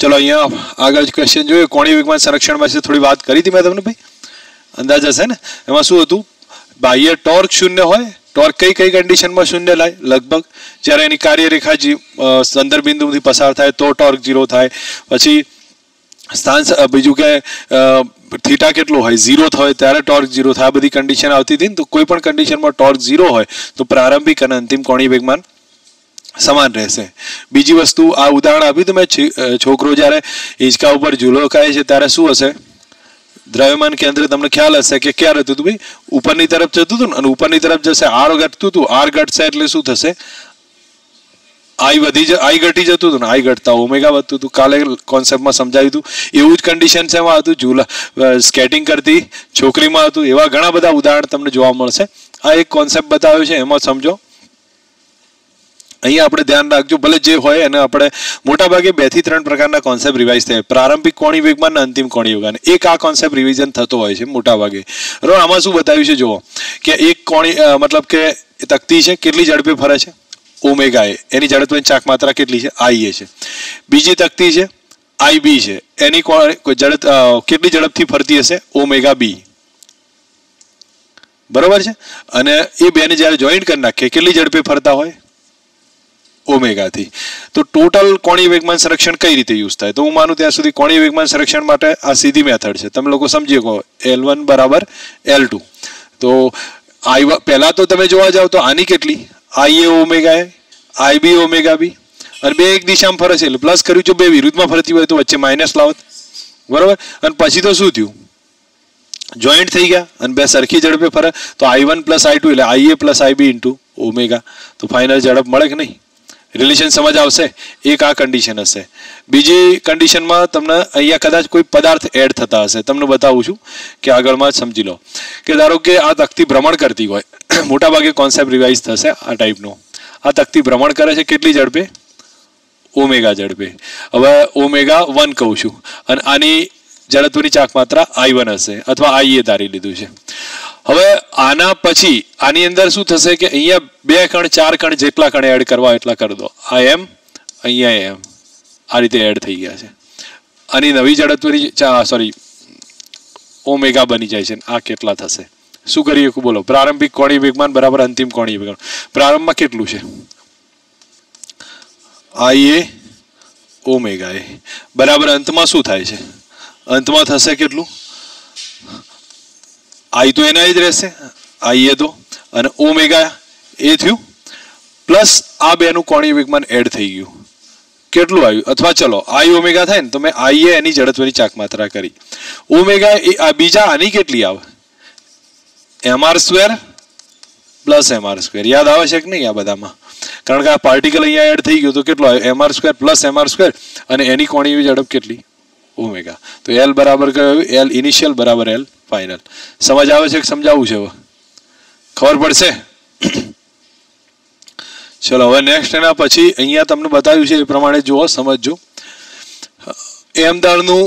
चलो अँ आग क्वेश्चन जो कोणीय वेगमान संरक्षण में थोड़ी बात करी थी मैं तमने भाई अंदाज हशे ने एमां शुं हतुं बाह्य टॉर्क शून्य होय टॉर्क कई कई कंडीशन में शून्य लाए लगभग ज्यारे एनी कार्यरेखा संदर्भ बिंदुथी पसार थाय तो टॉर्क 0 थाय पछी स्थान बीजू के थीटा केटलो होय 0 थाय त्यारे टॉर्क 0 थाय बधी कंडीशन आवती थी तो कोईपण कंडीशन में टॉर्क 0 होय तो प्रारंभिक अने अंतिम कोणीय वेगमान समान रहेशे। बीजी वस्तु आ उदाहरण आपी तो मैं छोकरो ज्यारे हिंचका उपर झूलो खाय छे त्यारे शुं हशे द्रव्यमान केंद्र तमने ख्याल हशे के क्या रहतुं भाई उपरनी तरफ जतुं हतुं अने उपरनी तरफ जशे आर घटतुं हतुं आर घटशे एटले शुं थशे आई घटी जतुं हतुं आई घटता ओमेगा वधतुं हतुं काले कॉन्सेप्ट में समजाव्युं हतुं एवुं ज कंडीशन छे एमां हतुं झूला स्केटिंग करती छोकरीमां हतुं एवा घणा बधा उदाहरण तमने जोवा मळशे। आ एक कॉन्सेप्ट बताव्यो छे एमां समजो अहीं आपणे ध्यान राखजो भले जे होय एने आपणे मोटा भागे 2 થી 3 प्रकारना कॉन्सेप्ट रिवाइज थाय प्रारंभिक कोणीय वेगमान अने अंतिम कोणीय वेगमान एक आ कॉन्सेप्ट रिविजन थतो होय छे मोटा भागे बराबर। आमां शुं बताव्युं छे जोવો के एक कोणीय मतलब के तकती छे केटली झड़पे फरे छे ओमेगा ए एनी झड़पनी चाक मात्रा केटली छे आई ए छे। बीजी तकती छे आई बी छे एनी झड़प केटली झड़पथी फरती हशे ओमेगा बी बराबर छे अने ए बेने ज्यारे जॉइंट कर नाखीए केटली झड़पे फरता होय ओमेगा थी। तो टोटल कोणीय वेगमान संरक्षण कई रीते यूज थाय तो हूँ मानु त्यां सुधी कोणीय वेगमान संरक्षण माटे आ सीधी मेथड छे तमे लोको समजी शको L1 बराबर L2 तो आई पहला तो तमे जोवा जाओ तो आनी केटली I A omega A I B omega B अने बे एक दिशामां फरे छे એટલે प्लस कर्युं जो बे विरुद्धमां फरती होय तो वच्चे माइनस लावत बराबर अने पछी तो शुं थयुं जॉइंट थई गया अने बे सरखी झड़पे फरे तो I1 प्लस I2 એટલે IA plus IB into omega तो फाइनल झड़प मळे के नहीं रिलेशन समझ आवशे एक आ कंडीशन हशे। बीजी कंडीशन में तमने अहींया कदाच कोई पदार्थ एड थता हशे तमने बतावुं छुं के आगळमां समजी लो के धारो के आ तकती भ्रमण करती होय मोटा भागे कॉन्सेप्ट रिवाइज थशे आ टाइपनो आ तकती भ्रमण करे छे केटली झड़पे ओमेगा झड़पे हवे ओमेगा 1 कहूं छुं अने आनी झड़पनी चाक मात्रा I1 हशे अथवा IA धारी लीधुं छे। हवे आना पछी आनी अंदर शुं थशे के अहींया 2 कण 4 कण जेटला कण एड करवा एटला कर दो आ एम अहींया एम आ रीते एड थई गया छे आनी नवी झड़पनी सॉरी ओमेगा बनी जाय छे आ केटला थशे शुं करीए को बोलो प्रारंभिक कोणीय वेगमान बराबर अंतिम कोणीय वेगमान प्रारंभ में केटलुं छे IA ओमेगा ए बराबर अंत में शुं थाय छे अंत में थशे केटलुं आई तो एना ज रहेशे आई ए तो अने ओमेगा ए थयुं प्लस आ बेनु कोणीय वेगमान एड थई गयुं केटलुं आव्युं अथवा चलो आई ओमेगा थाय ने तो मैं आई ए एनी झड़पनी चाक मात्रा करी ओमेगा ए आ बीजा आनी केटली आवे mr square plus mr square याद आवे छे के नहीं आ बधामां कारण के आ पार्टिकल अहींया एड थई गयो तो केटलो आव्यो mr square plus mr square अने एनी कोणीय झड़प केटली ओमेगा तो L बराबर कयो L इनिशियल बराबर L फाइनल समझ आवे छे के समजावुं छे खबर पड़शे। चलो हवे नेक्स्ट एना पछी अहींया तमने बताव्युं छे ए प्रमाणे जुओ समजजो एम दळनुं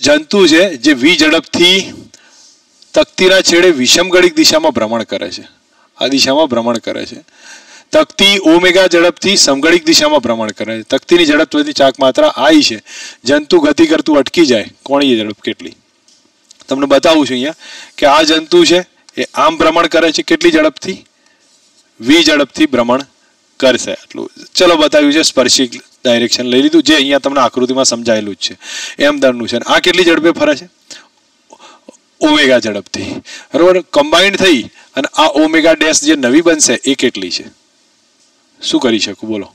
जंतु छे जे v झड़पथी तकतीना छेड़े विषमगणिक दिशामां भ्रमण करे छे आ दिशामां भ्रमण करे छे तकती ओमेगा झड़पथी समगणिक दिशामां भ्रमण करे तकतीनी झड़पथी चाक मात्रा आई छे जंतु गति करतुं अटकी जाय कोणीय झड़प केटली तमने बतावुं छुं अहींया के आ जंतु छे ए आम भ्रमण करे छे केटली झड़पथी v झड़पथी भ्रमण करशे आटલું चलो बताव्युं छे स्पर्शिक डायरेक्शन लई लीधुं जे अहींया तमने आकृतिमां समजायेलुं ज छे एम दळनुं छे आ केटली झड़पे फरे छे ओमेगा झड़पथी बराबर कम्बाइन्ड थई अने आ ओमेगा डैश जे नवी बनशे ए केटली छे शुं करी शकું बोलो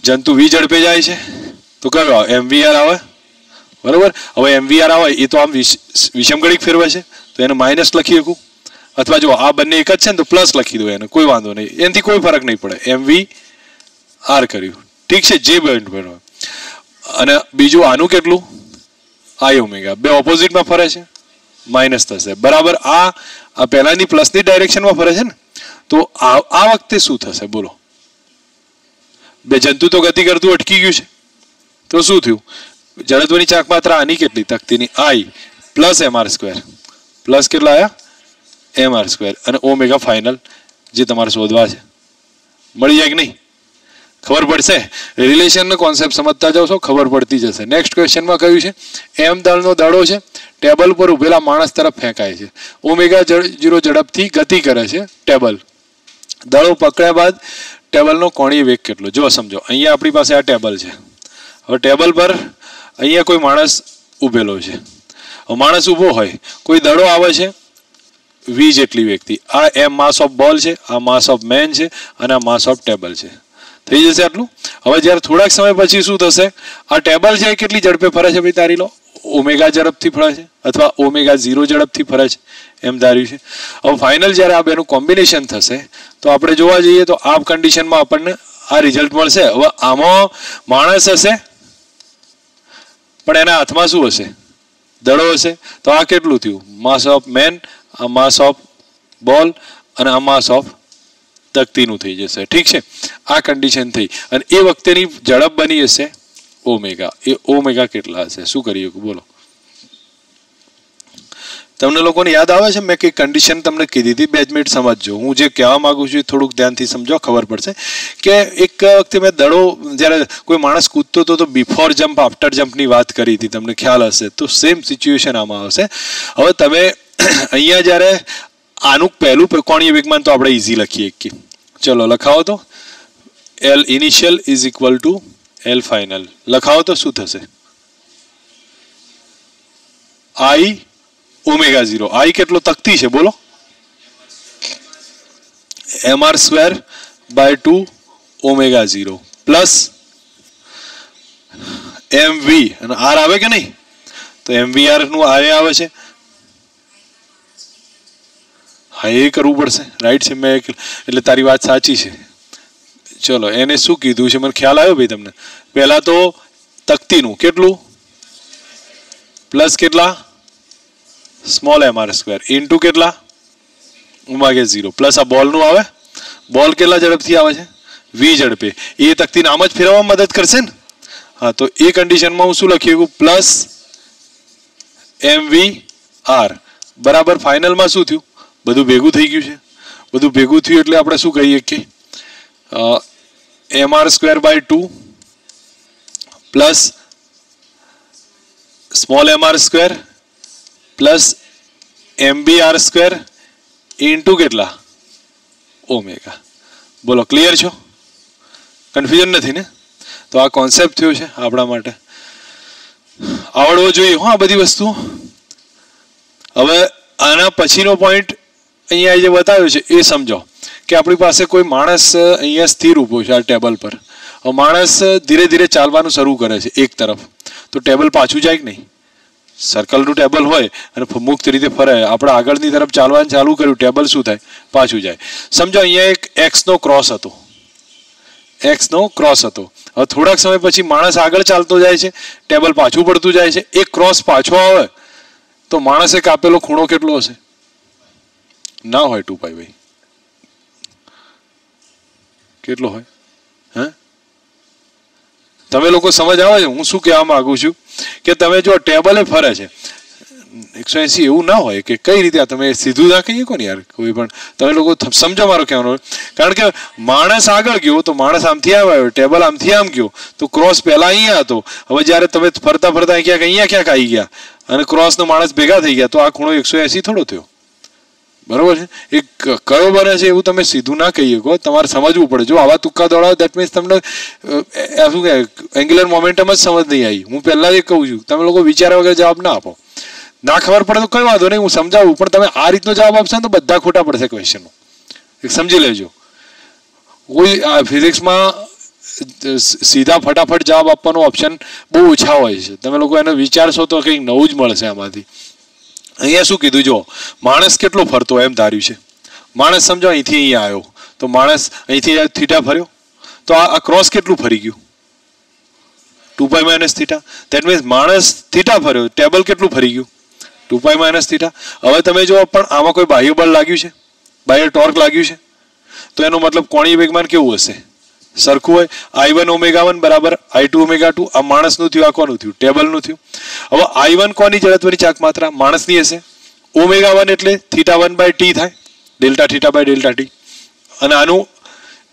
जंतु v झड़पे जाय छे तो कयो mvr आवे बराबर हवे mvr आवे ए तो आम विषमगणिक फेरवे छे तो एने माइनस लखी शकું अथवा जो आ बने एक ज छे तो प्लस लखी दो एने कोई वांधो नहीं एनाथी कोई फरक नहीं पड़े mvr कर्युं ठीक छे जे पॉइंट पर अने बीजुं आनुं केटलुं आई ओमेगा बे ऑपोजिट में फरे छे माइनस थशे बराबर आ पहेलानी प्लस नी डायरेक्शन में फरे छे ने तो आ वखते शुं थशे बोलो बे जंतु तो गति करतुं अटकी गयुं छे तो शुं थयुं झड़पनी चाक मात्रा आनी केटली तकतीनी आई प्लस mr स्क्वेर प्लस केटला आया mr स्क्वेर अने ओमेगा फाइनल जे तमारे शोधवा छे मळी जाय के नहीं ખબર પડશે? રિલેશનનો કોન્સેપ્ટ સમજતા જાવ છો, ખબર પડતી જશે. નેક્સ્ટ ક્વેશ્ચનમાં કહ્યું છે એમ દળનો દડો છે, ટેબલ પર ઉભેલા માણસ તરફ ફેંકાય છે. ઓમેગા 0 ઝડપથી ગતિ કરે છે ટેબલ. દડો પકડ્યા બાદ ટેબલનો કોણીય વેગ કેટલો? જો સમજો, અહીંયા આપણી પાસે આ ટેબલ છે. હવે ટેબલ પર અહીંયા કોઈ માણસ ઉભેલો છે. માણસ ઊભો હોય, કોઈ દડો આવે છે v જેટલી વેગથી. આ એમ માસ ઓફ બોલ છે, આ માસ ઓફ મેન છે અને આ માસ ઓફ ટેબલ છે. થઈ જશે આટલું. હવે જ્યારે થોડાક સમય પછી શું થશે? આ ટેબલ છે કેટલી ઝડપે ફરે છે ભાઈ તારી લો? ઓમેગા ઝડપથી ફરે છે અથવા ઓમેગા 0 ઝડપથી ફરે છે એમ ધાર્યું છે. હવે ફાઇનલ જ્યારે આ બેનું કોમ્બિનેશન થશે તો આપણે જોવા જઈએ તો આ કન્ડિશનમાં આપણને આ રિઝલ્ટ મળશે. હવે આમાં માણસ હશે પણ એના હાથમાં શું હશે? દડો હશે. તો આ કેટલું થયું? માસ ઓફ મેન, આ માસ ઓફ બોલ અને આ માસ ઓફ તકતીનું થઈ જશે. ઠીક છે, આ કન્ડિશન થઈ અને એ વખતેની ઝડપ બની હશે ઓમેગા. એ ઓમેગા કેટલા હશે? શું કરીએ બોલો? તમને લોકોને યાદ આવે છે? મેં કઈ કન્ડિશન તમને કીધી હતી, 2 મિનિટ સમજજો. હું જે કહેવા માંગુ છું એ થોડુંક ધ્યાનથી સમજો, ખબર પડશે કે એક વખતે મેં દડો જ્યારે કોઈ માણસ કૂદતો હતો તો બિફોર જમ્પ આફ્ટર જમ્પની વાત કરી હતી, તમને ખ્યાલ હશે. તો સેમ સિચ્યુએશન આમાં આવશે. હવે તમે અહીંયા જ્યારે આનું પહેલું કોણીય વેગમાન તો આપણે ઇઝી લખીએ કે ચલો લખાવો તો L initial is equal to L final. લખાવો તો શું થશે? I omega 0. I કેટલો તકતી છે બોલો? mr²/2 ઓમેગા 0 પ્લસ mv અને r આવે કે નહીં? તો mvr નું r આવે છે. હા, એ કરવું પડશે. રાઈટ છે. મેં એટલે તારી વાત સાચી છે. ચલો એને શું કીધું છે મને ખ્યાલ આવ્યો ભાઈ તમને. પહેલા તો તકતીનું કેટલું પ્લસ કેટલા સ્મોલ mr² ઇન્ટુ કેટલા ઓમેગા 0 પ્લસ આ બોલનું આવે. બોલ કેટલા ઝડપથી આવે છે? v ઝડપે. એ તકતીને આમ જ ફેરવવામાં મદદ કરશે ને. હા, તો એ કન્ડિશનમાં હું શું લખ્યું? પ્લસ mvr બરાબર ફાઇનલમાં શું થયું? બધું ભેગું થઈ ગયું છે. બધું ભેગું થયું એટલે આપણે શું કહીએ કે mr²/2 plus small mr² plus mvr² into કેટલા ઓમેગા. બોલો, ક્લિયર છો? કન્ફ્યુઝન નથી ને? તો આ કોન્સેપ્ટ થયો છે આપણા માટે, આવડવો જોઈએ હો આ બધી વસ્તુઓ. હવે આના પછીનો પોઈન્ટ અહીંયા જે બતાવ્યો છે એ સમજો કે આપણી પાસે કોઈ માણસ અહીંયા સ્થિર ઊભો છે આ ટેબલ પર. હવે માણસ ધીરે ધીરે ચાલવાનું શરૂ કરે છે એક તરફ, તો ટેબલ પાછું જાય કે નહીં? સર્કલનું ટેબલ હોય અને મુક્ત રીતે ફરે, આપણે આગળની તરફ ચાલવાનું ચાલુ કર્યું, ટેબલ શું થાય? પાછું જાય. સમજો અહીંયા એક એક્સનો ક્રોસ હતો. એક્સનો ક્રોસ હતો. હવે થોડાક સમય પછી માણસ આગળ ચાલતો જાય છે, ટેબલ પાછું પડતું જાય છે. એક ક્રોસ પાછો આવે તો માણસે કાપેલો ખૂણો કેટલો હશે? ના હોય 2π ભાઈ. કેટલો હોય? હે, તમે લોકો સમજ આવે છે હું શું કહેવા માંગુ છું? કે તમે જો ટેબલે ફરે છે 180 એવું ના હોય કે કઈ રીતે તમે સીધું ના કહીએ કોને યાર કોઈ પણ. તમે લોકો સમજો મારો કહેવાનો. કારણ કે માણસ આગળ ગયો તો માણસ આમથી આવ્યો, ટેબલ આમથી આમ ગયો તો ક્રોસ પહેલા અહીંયા હતો. હવે જ્યારે તમે ફરતા ફરતા અહીંયા ક્યાંક આવી ગયા અને ક્રોસનો માણસ ભેગા થઈ ગયા તો આ ખૂણો 180 થોડો થયો. બરોબર છે? એ કયો બને છે એવું તમે સીધું ના કહી શકો, તમારે સમજવું પડે. જો આવા તુક્કા દોડાવો દેટ મીન્સ તમને શું કહે એંગ્યુલર મોમેન્ટમ જ સમજ નહીં આવી. હું પહેલા એ કહું છું, તમે લોકો વિચાર્યા વગર જવાબ ના આપો. ના ખબર પડે તો કઈ વાંધો નહીં, હું સમજાવું, પણ તમે આ રીતનો જવાબ આપશો ને તો બધા ખોટા પડશે ક્વેશ્ચનો. સમજી લેજો. કોઈ ફિઝિક્સમાં સીધા ફટાફટ જવાબ આપવાનો ઓપ્શન બહુ ઓછા હોય છે. તમે લોકો એને વિચારશો તો કંઈક નવું જ મળશે આમાંથી. અહીંયા શું કીધું? જો માણસ કેટલો ફરતો એમ ધાર્યું છે. માણસ સમજો અહીંથી અહીંયા આવ્યો તો માણસ અહીંથી થીટા ફર્યો તો આ ક્રોસ કેટલું ફરી ગયું? 2π - થીટા. દેટ મીન્સ માણસ થીટા ફર્યો, ટેબલ કેટલું ફરી ગયું? 2π - થીટા. હવે તમે જો પણ આમાં કોઈ બાહ્ય બળ લાગ્યું છે, બાહ્ય ટોર્ક લાગ્યું છે, તો એનો મતલબ કોણીય વેગમાન કેવું હશે? સરખું હોય. I1 ω1 બરાબર I2 ω2. આ માણસનું થયું, આ કોનું થયું? ટેબલનું થયું. હવે I1 કોની જડત્વની ચાક માત્રા? માણસની હશે. ω1 એટલે θ1/t થાય, Δθ/Δt. અને આનું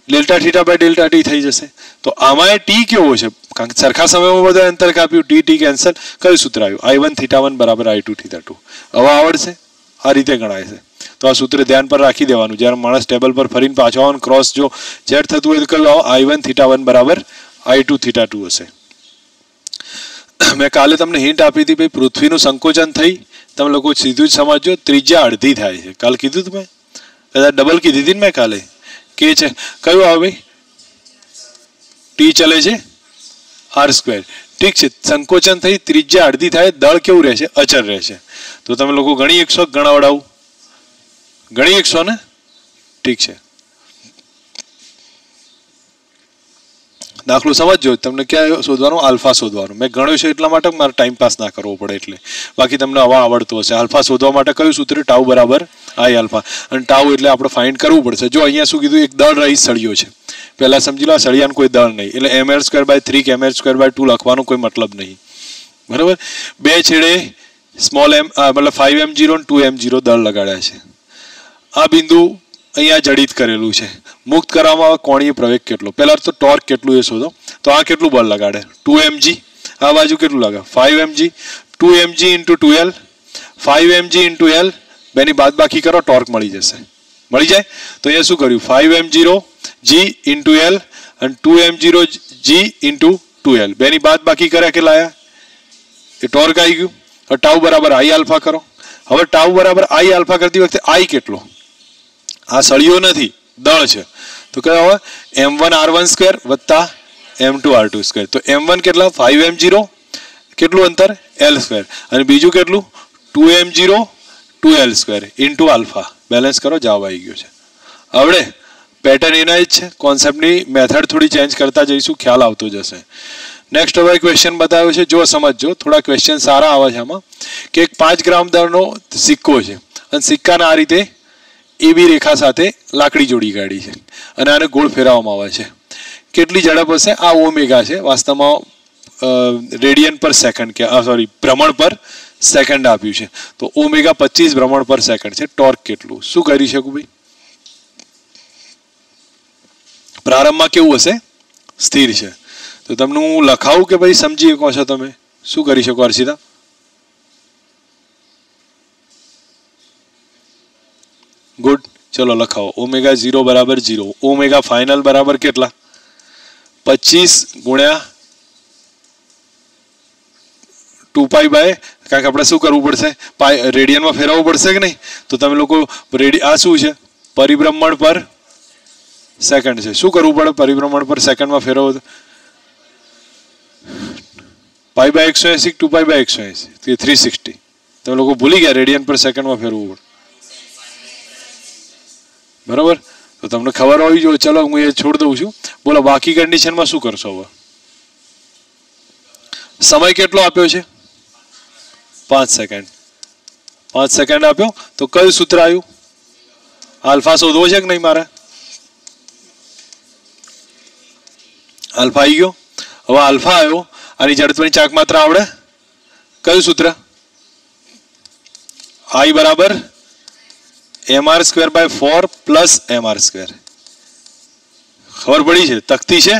delta theta by delta t થઈ જશે. તો આમાં ટી કેવો છે, કારણ કે સરખા સમયમાં બધા અંતર કાપ્યું, ટી ટી કેન્સલ. કયું સૂત્ર આવ્યું? I1 θ1 બરાબર I2 θ2. હવે આવડશે, આ રીતે ગણાય છે. તો આ સૂત્ર ધ્યાન પર રાખી દેવાનું. જ્યારે માણસ ટેબલ પર ફરીને પાછો આવવાનું, ક્રોસ જો ઝેડ થતું હોય તો કયું આવો? I1 θ1 બરાબર I2 θ2 હશે. મેં કાલે તમને હિન્ટ આપી હતી, ભાઈ પૃથ્વીનું સંકોચન થઈ, તમે લોકો સીધું જ સમજો, ત્રિજ્યા અડધી થાય છે. કાલ કીધું હતું મેં, કદાચ ડબલ કીધી હતી ને મેં કાલે. કે છે કયું આવે ભાઈ? ટી ચલે છે r². ઠીક છે, સંકોચન થઈ ત્રિજ્યા અડધી થાય, દળ કેવું રહેશે? અચળ રહેશે. તો તમે લોકો ગણી એકસો ગણાવડાવું? ગણી એકસો ને? ઠીક છે, દાખલો સમજજો. તમને ક્યાં શોધવાનું? આલ્ફા શોધવાનું. મેં ગણ્યું છે એટલા માટે મારે ટાઈમ પાસ ના કરવો પડે એટલે. બાકી તમને હવા આવડતું હશે. આલ્ફા શોધવા માટે કયું સૂત્ર? ટાઉ બરાબર આઈ આલ્ફા. અને ટાઉ એટલે આપણે ફાઇન્ડ કરવું પડશે. જો અહીંયા શું કીધું? એક દળ રહી સળિયો છે. પહેલા સમજી લો, સળિયાનું કોઈ દળ નહીં, એટલે ml²/3 ml²/2 લખવાનો કોઈ મતલબ નહીં. બરાબર. બે છેડે સ્મોલ m મતલબ 5m0 અને 2m0 દળ લગાડ્યા છે. આ બિંદુ અહીંયા જડિત કરેલું છે. મુક્ત કરવામાં આવે કોણીય પ્રવેગ કેટલો? પહેલા તો ટોર્ક કેટલું એ શોધો. તો આ કેટલું બળ લગાડે? 2mg. આ બાજુ કેટલું લગાડે? 5mg. 2mg × 2l, 5mg × l. બેની બાદ બાકી કરો, ટોર્ક મળી જશે. મળી જાય. તો અહીંયા શું કર્યું? 5m0g × l અને 2m0g × 2l. બેની બાદ બાકી કર્યા, કેટલા આવ્યા? એ ટોર્ક આવી ગયું. હવે ટાઉ બરાબર આઈ આલ્ફા કરો. હવે ટાઉ બરાબર આઈ આલ્ફા કરતી વખતે આઈ કેટલો? આ સળિયો નથી, દળ છે. તો કયો આવે? m1r1² + m2r2². તો m1 કેટલા? 5m0. કેટલું અંતર? l². અને બીજું કેટલું? 2m0 2l² × alpha. બેલેન્સ કરો, જવાબ આવી ગયો છે. આવડે? પેટર્ન એના જ છે. કોન્સેપ્ટની મેથડ થોડી ચેન્જ કરતા જઈશું, ખ્યાલ આવતો જશે. નેક્સ્ટ હવે ક્વેશ્ચન બતાવ્યો છે, જો સમજજો. થોડા ક્વેશ્ચન સારા આવે છે આમાં. કે એક 5 ગ્રામ દળનો સિક્કો છે અને સિક્કાના આ રીતે એબી રેખા સાથે લાકડી જોડી કાઢી છે અને આને ગોળ ફેરવવામાં આવે છે. કેટલી ઝડપ હશે? આ ઓમેગા છે, વાસ્તવમાં રેડિયન પર સેકન્ડ કે સોરી ભ્રમણ પર સેકન્ડ આપ્યું છે. તો ઓમેગા 25 ભ્રમણ પર સેકન્ડ છે. ટોર્ક કેટલું? શું કરી શકું ભાઈ? પ્રારંભમાં કેવું હશે? સ્થિર છે. તો તમને હું લખાવું કે ભાઈ સમજી શકો છો તમે? શું કરી શકો હર્ષિતા? ગુડ, ચલો લખાવો. ઓમેગા 0 બરાબર 0. ઓમેગા ફાઇનલ બરાબર કેટલા? 25 ગુણ્યા 2π બાય, કારણ કે આપણે શું કરવું પડશે? રેડિયનમાં ફેરવવું પડશે કે નહીં? તો તમે લોકો આ શું છે? પરિભ્રમણ પર સેકન્ડ છે. શું કરવું પડે પરિભ્રમણ પર સેકન્ડમાં ફેરવો? π/180 2π/180 360. તમે લોકો ભૂલી ગયા રેડિયન પર સેકન્ડમાં ફેરવવું પડે. બરાબર. તો તમને ખબર હોવી જોઈએ. ચલો હું એ છોડ દઉં છું. બોલો બાકી કન્ડિશનમાં શું કરશો? હવે સમય કેટલો આપ્યો છે? 5 સેકન્ડ. 5 સેકન્ડ આપ્યો. તો કયું સૂત્ર આવ્યું? આલ્ફા શોધવો છે કે નહીં મારે? આલ્ફા આવી ગયો. હવે આલ્ફા આવ્યો. આની જડત્વની ચાક માત્રા આવડે? કયું સૂત્ર? I બરાબર mr²/4 + mr². ખબર પડી છે? તકતી છે.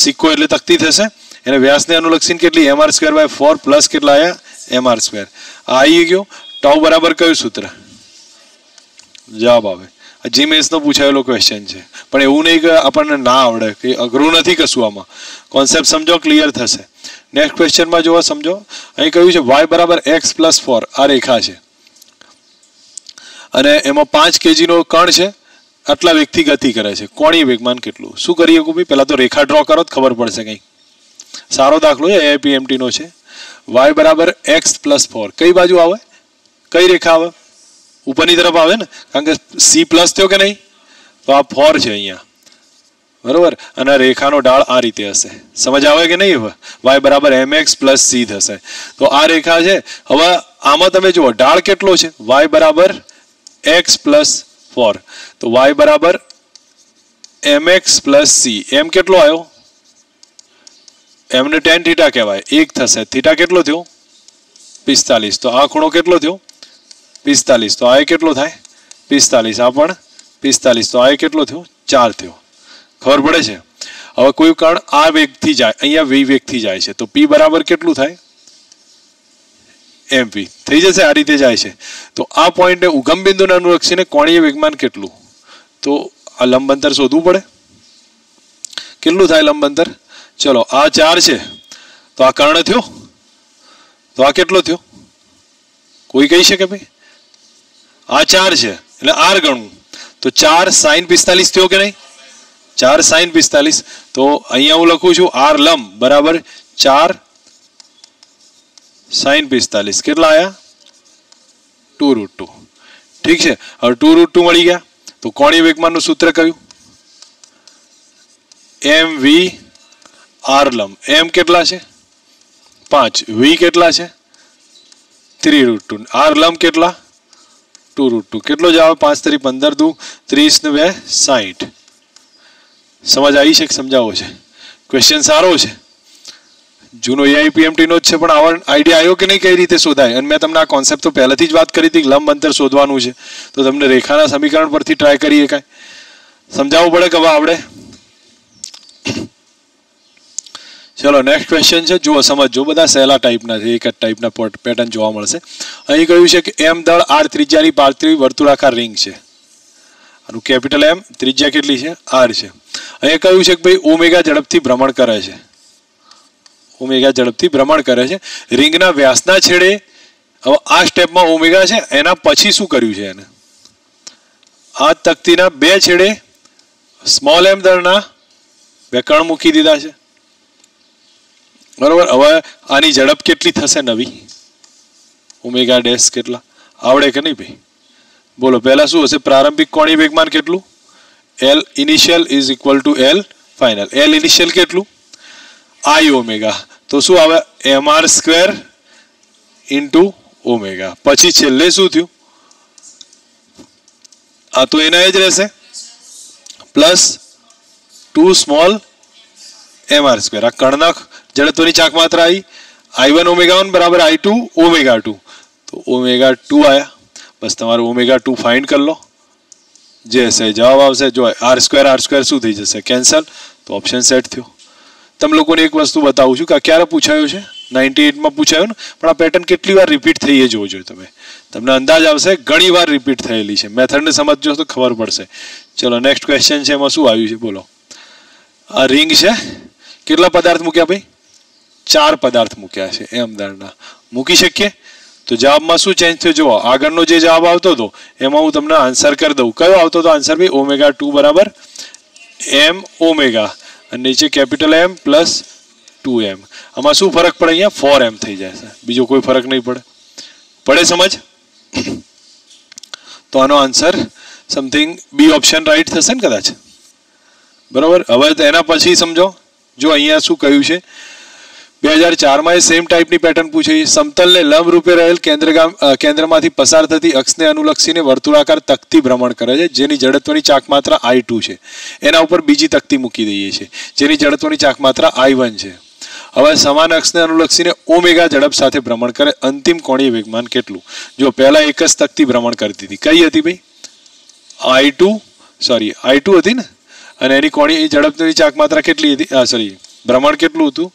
સિક્કો એટલે તકતી થશે. એને વ્યાસને અનુલક્ષીને કેટલી? mr²/4 પ્લસ કેટલા આવ્યા? mr². આ આવી ગયો. ટાઉ બરાબર કયું સૂત્ર? જવાબ આવે. જીમેસનો પૂછાયેલો ક્વેશ્ચન છે, પણ એવું નહીં કે આપણને ના આવડે, કે અઘરું નથી કશું. આમાં કોન્સેપ્ટ સમજો, ક્લિયર થશે. નેક્સ્ટ ક્વેશ્ચનમાં જોવા સમજો. અહીં કહ્યું છે y બરાબર x + 4. આ રેખા છે અને એમાં 5 kgનો કણ છે. આટલા વેગથી ગતિ કરે છે. કોણીય વેગમાન કેટલું? શું કરીએ ભાઈ? પહેલા તો રેખા ડ્રો કરો તો ખબર પડશે. કંઈ સારો દાખલો છે, AIPMT નો છે. y બરાબર x + 4. કઈ બાજુ આવે? કઈ રેખા આવે? ઉપરની તરફ આવે ને, કારણ કે c પ્લસ થયો કે નહીં? તો આ 4 છે અહીંયા. બરોબર. અને રેખાનો ઢાળ આ રીતે હશે. સમજ આવે કે નહીં? હવે y બરાબર mx + c થશે. તો આ રેખા છે. હવે આમાં તમે જુઓ ઢાળ કેટલો છે? y બરાબર x + 4. તો y બરાબર mx + c. m કેટલો આવ્યો? m ને tan θ કહેવાય. 1 થશે. θ કેટલો થયો? 45. તો આ ખૂણો કેટલો થયો? 45. તો આ કેટલો થાય? 45. આ પણ 45. તો આ કેટલો થયો? 4 થયો. ખબર પડે છે? હવે કોઈ કણ આ વેગથી જાય, અહીંયા v વેગથી જાય છે, તો p બરાબર કેટલું થાય? mv થઈ જશે. આ રીતે જાય છે તો આ પોઈન્ટને ઉગમ બિંદુને અનુલક્ષીને કોણીય વેગમાન કેટલું? તો આ લંબ અંતર શોધવું પડે. કેટલું થાય લંબ અંતર? ચલો આ 4 છે તો આ કર્ણ થયો, તો આ કેટલો થયો? કોઈ કહી શકે ભાઈ? આ 4 છે એટલે r ગણવું, તો 4 sin 45 થયો કે નહીં? 4 sin 45. તો અહીંયા હું લખું છું r લંબ બરાબર 4 sin 45. કેટલા આયા? 2√2. ઠીક છે. હવે 2√2 મળી ગયા તો કોણીય વેગમાનનું સૂત્ર કયું? mv r લંબ. m કેટલા છે? 5. v કેટલા છે? 3√2. r લંબ કેટલા? 2√2. કેટલો જવાબ? 5 × 15 × 30 × 2 60. સમજ આવી છે કે સમજાવો છે? ક્વેશ્ચન સારો છે, જૂનો એઆઈપીએમટી નો જ છે, પણ આવો આઈડિયા આવ્યો કે નહીં કઈ રીતે શોધાય? અને મેં તમને આ કોન્સેપ્ટ તો પહેલાથી જ વાત કરી હતી, લંબ અંતર શોધવાનું છે, તો તમને રેખાના સમીકરણ પરથી ટ્રાય કરીએ. કાંઈ સમજાવવું પડે કે હવે આવડે? ચલો નેક્સ્ટ ક્વેશ્ચન છે, જુઓ સમજો, બધા સહેલા ટાઈપના છે, એક જ ટાઈપના પેટર્ન જોવા મળશે. અહીં કહ્યું છે કે m દળ r ત્રિજ્યાની પાતળી વર્તુળાકાર રિંગ છે. આનું કેપિટલ M, ત્રિજ્યા કેટલી છે? r છે. અહીંયા કહ્યું છે કે ભાઈ ઓમેગા ઝડપથી ભ્રમણ કરે છે. ઓમેગા ઝડપથી ભ્રમણ કરે છે રિંગના વ્યાસના છેડે. હવે આ સ્ટેપમાં ઓમેગા છે, એના પછી શું કર્યું છે? એને આ તકતીના બે છેડે સ્મોલ m દળના બે કણ મૂકી દીધા છે, બરોબર. હવે આની ઝડપ કેટલી થશે નવી? ઓમેગા ડેશ કેટલા? આવડે કે નહીં ભાઈ? બોલો પહેલા શું હશે? પ્રારંભિક કોણીય વેગમાન કેટલું? L initial is equal to L final. L initial કેટલું? I omega. તો શું આવે? mr² into omega. પછી છેલ્લે શું થયું? આ તો એના જ રહેશે, પ્લસ 2 સ્મોલ mr². આ કણના જડત્વની ચાક માત્રા આવી. I1 ઓમેગા 1 બરાબર I2 ઓમેગા 2. તો ઓમેગા 2 આયા. બસ તમારે ઓમેગા 2 ફાઇન્ડ કરી લો. જે હશે જવાબ આવશે. જો r² શું થઈ જશે? કેન્સલ. તો ઓપ્શન સેટ થયો. તમે લોકોને એક વસ્તુ બતાવું છું કે આ ક્યારે પૂછાયું છે? 98માં પૂછાયું ને. પણ આ પેટર્ન કેટલી વાર રિપીટ થઈ એ જોજો તમે, તમને અંદાજ આવશે. ઘણી વાર રિપીટ થયેલી છે. મેથડને સમજજો તો ખબર પડશે. ચલો નેક્સ્ટ ક્વેશ્ચન છે, એમાં શું આવ્યું છે બોલો. આ રિંગ છે, કેટલા પદાર્થ મૂક્યા ભાઈ? 4 પદાર્થ મૂક્યા છે m દળના. મૂકી શકીએ? તો જવાબમાં શું ચેન્જ થયો જુઓ. આગળનો જે જવાબ આવતો હતો એમાં હું તમને આન્સર કરી દઉં. કયો આવતો હતો આન્સર ભાઈ? ઓમેગા 2 બરાબર m ઓમેગા અને નીચે કેપિટલ M પ્લસ 2m. આમાં શું ફરક પડે? અહીંયા 4m થઈ જાય, બીજો કોઈ ફરક નહીં પડે. પડે સમજ? તો આનો answer something B option right થશે ને કદાચ, બરોબર. હવે એના પછી સમજો, જો અહીંયા શું કહ્યું છે? 2004માં એ સેમ ટાઈપની પેટર્ન પૂછી. સમતલને લંબ રૂપે રહેલ કેન્દ્રમાંથી પસાર થતી અક્ષને અનુલક્ષીને વર્તુળાકાર તકતી ભ્રમણ કરે છે, જેની જડત્વની ચાક માત્રા I2 છે. એના ઉપર બીજી તકતી મૂકી દઈએ છીએ જેની જડત્વની ચાક માત્રા I1 છે. હવે સમાન અક્ષને અનુલક્ષીને ઓમેગા ઝડપ સાથે ભ્રમણ કરે. અંતિમ કોણીય વેગમાન કેટલું? જો પહેલા એક જ તકતી ભ્રમણ કરતી હતી, કઈ હતી ભાઈ? I2 હતી ને. અને એની કોણીય ઝડપની ચાક માત્રા કેટલી હતી? ભ્રમણ કેટલું હતું?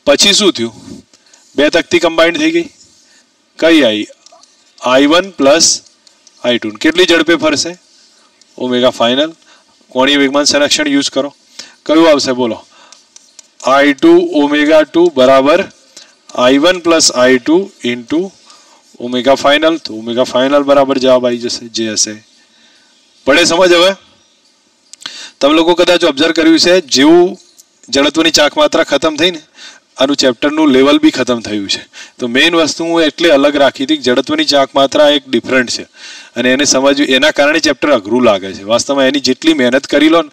પછી શું થયું? બે તકતી કમ્બાઈન્ડ થઈ ગઈ. કઈ આવી? I1 plus I2. કેટલી ઝડપે ફરશે? Omega final. કોણીય વેગમાન સંરક્ષણ યુઝ કરો. કયું આવશે બોલો? I2 ઓમેગા 2 બરાબર I1 plus I2 into omega final. તો ઓમેગા ફાઇનલ બરાબર જવાબ આવી જશે જે હશે. પડે સમજ? હવે તમે લોકો કદાચ ઓબ્ઝર્વ કર્યું છે, જેવું જડત્વની ચાક માત્રા ખતમ થઈ ને, આનું ચેપ્ટરનું લેવલ બી ખતમ થયું છે. તો મેઇન વસ્તુ હું એટલે અલગ રાખી હતી, જડત્વની ચાક માત્રા એક ડિફરન્ટ છે અને એને સમજવું, એના કારણે ચેપ્ટર અઘરું લાગે છે. વાસ્તવમાં એની જેટલી મહેનત કરી લો ને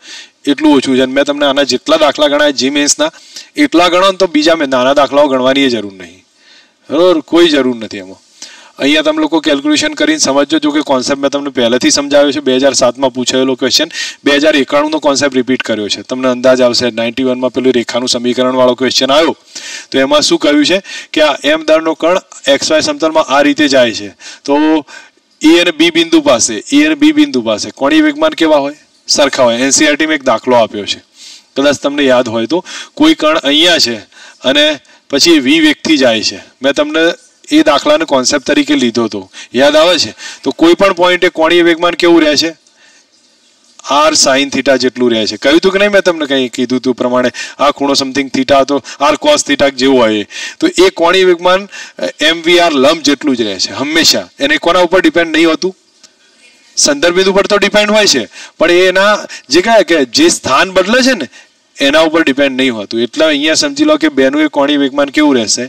એટલું ઓછું છે. મેં તમને આના જેટલા દાખલા ગણાય જી મેન્સના એટલા ગણો ને તો બીજા મેં નાના દાખલાઓ ગણવાની જરૂર નહીં, બરાબર? કોઈ જરૂર નથી એમાં. અહીંયા તમે લોકો કેલ્ક્યુલેશન કરીને સમજો. જો કે કોન્સેપ્ટ મેં તમને પહેલેથી સમજાવ્યો છે. 2007માં પૂછાયેલો ક્વેશ્ચન 2091નો કોન્સેપ્ટ રિપીટ કર્યો છે. તમને અંદાજ આવશે. 91માં પેલું રેખાનું સમીકરણ વાળો ક્વેશ્ચન આવ્યો તો એમાં શું કહ્યું છે કે આ m દળનો કણ XY સમતલમાં આ રીતે જાય છે. તો E અને B બિંદુ પાસે કોણીય વેગમાન કેવા હોય? સરખા હોય. NCERT માં એક દાખલો આપ્યો છે, કદાચ તમને યાદ હોય તો. કોઈ કણ અહીંયા છે અને પછી v વેગથી જાય છે. મેં તમને એ દાખલાને કોન્સેપ્ટ તરીકે લીધો હતો, યાદ આવે છે? તો કોઈ પણ પોઈન્ટે કોણીય વેગમાન કેવું રહે છે? r sin થીટા જેટલું રહે છે. કહ્યું હતું કે નહીં? મેં તમને કંઈ કીધું હતું પ્રમાણે આ ખૂણો સમથિંગ થીટા હતો, r cos થીટા જેવું હોય. તો એ કોણીય વેગમાન mvr લંબ જેટલું જ રહે છે હંમેશા. એને કોના ઉપર ડિપેન્ડ નહીં હોતું? સંદર્ભ બિંદુ પર તો ડિપેન્ડ હોય છે, પણ એના જે કયા કે જે સ્થાન બદલે છે ને એના ઉપર ડિપેન્ડ નહીં હોતું. એટલે અહીંયા સમજી લો કે બેનું એ કોણીય વેગમાન કેવું રહેશે?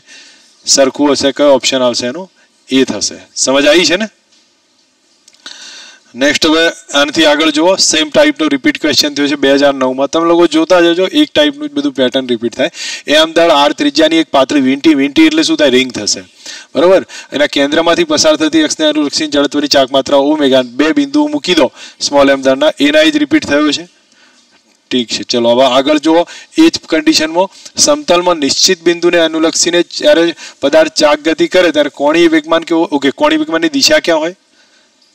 સરખું હશે. કયો ઓપ્શન આવશે એનો? એ થશે. સમજ આવી છે ને? નેક્સ્ટ હવે આનાથી આગળ જુઓ. સેમ ટાઈપનો રિપીટ ક્વેશ્ચન થયો છે 2009 તમે લોકો જોતા જજો. એક ટાઈપનું જ બધું પેટર્ન રિપીટ થાય. એ આમદાળ r ત્રિજ્યાની એક પાતળી વીંટી. વીંટી એટલે શું થાય? રિંગ થશે, બરોબર? એના કેન્દ્રમાંથી પસાર થતી અક્ષને અનુલક્ષીને જડત્વની ચાક માત્રા ઓમેગા બે બિંદુઓ મૂકી દો સ્મોલ m દાળના. એના જ રિપીટ થયો છે. ઠીક છે, ચલો હવે આગળ જુઓ. એ જ કન્ડિશનમાં સમતલમાં નિશ્ચિત બિંદુને અનુલક્ષીને જ્યારે પદાર્થ ચાક ગતિ કરે ત્યારે કોણીય વેગમાન કેવું? ઓકે, કોણીય વેગમાનની દિશા ક્યાં હોય?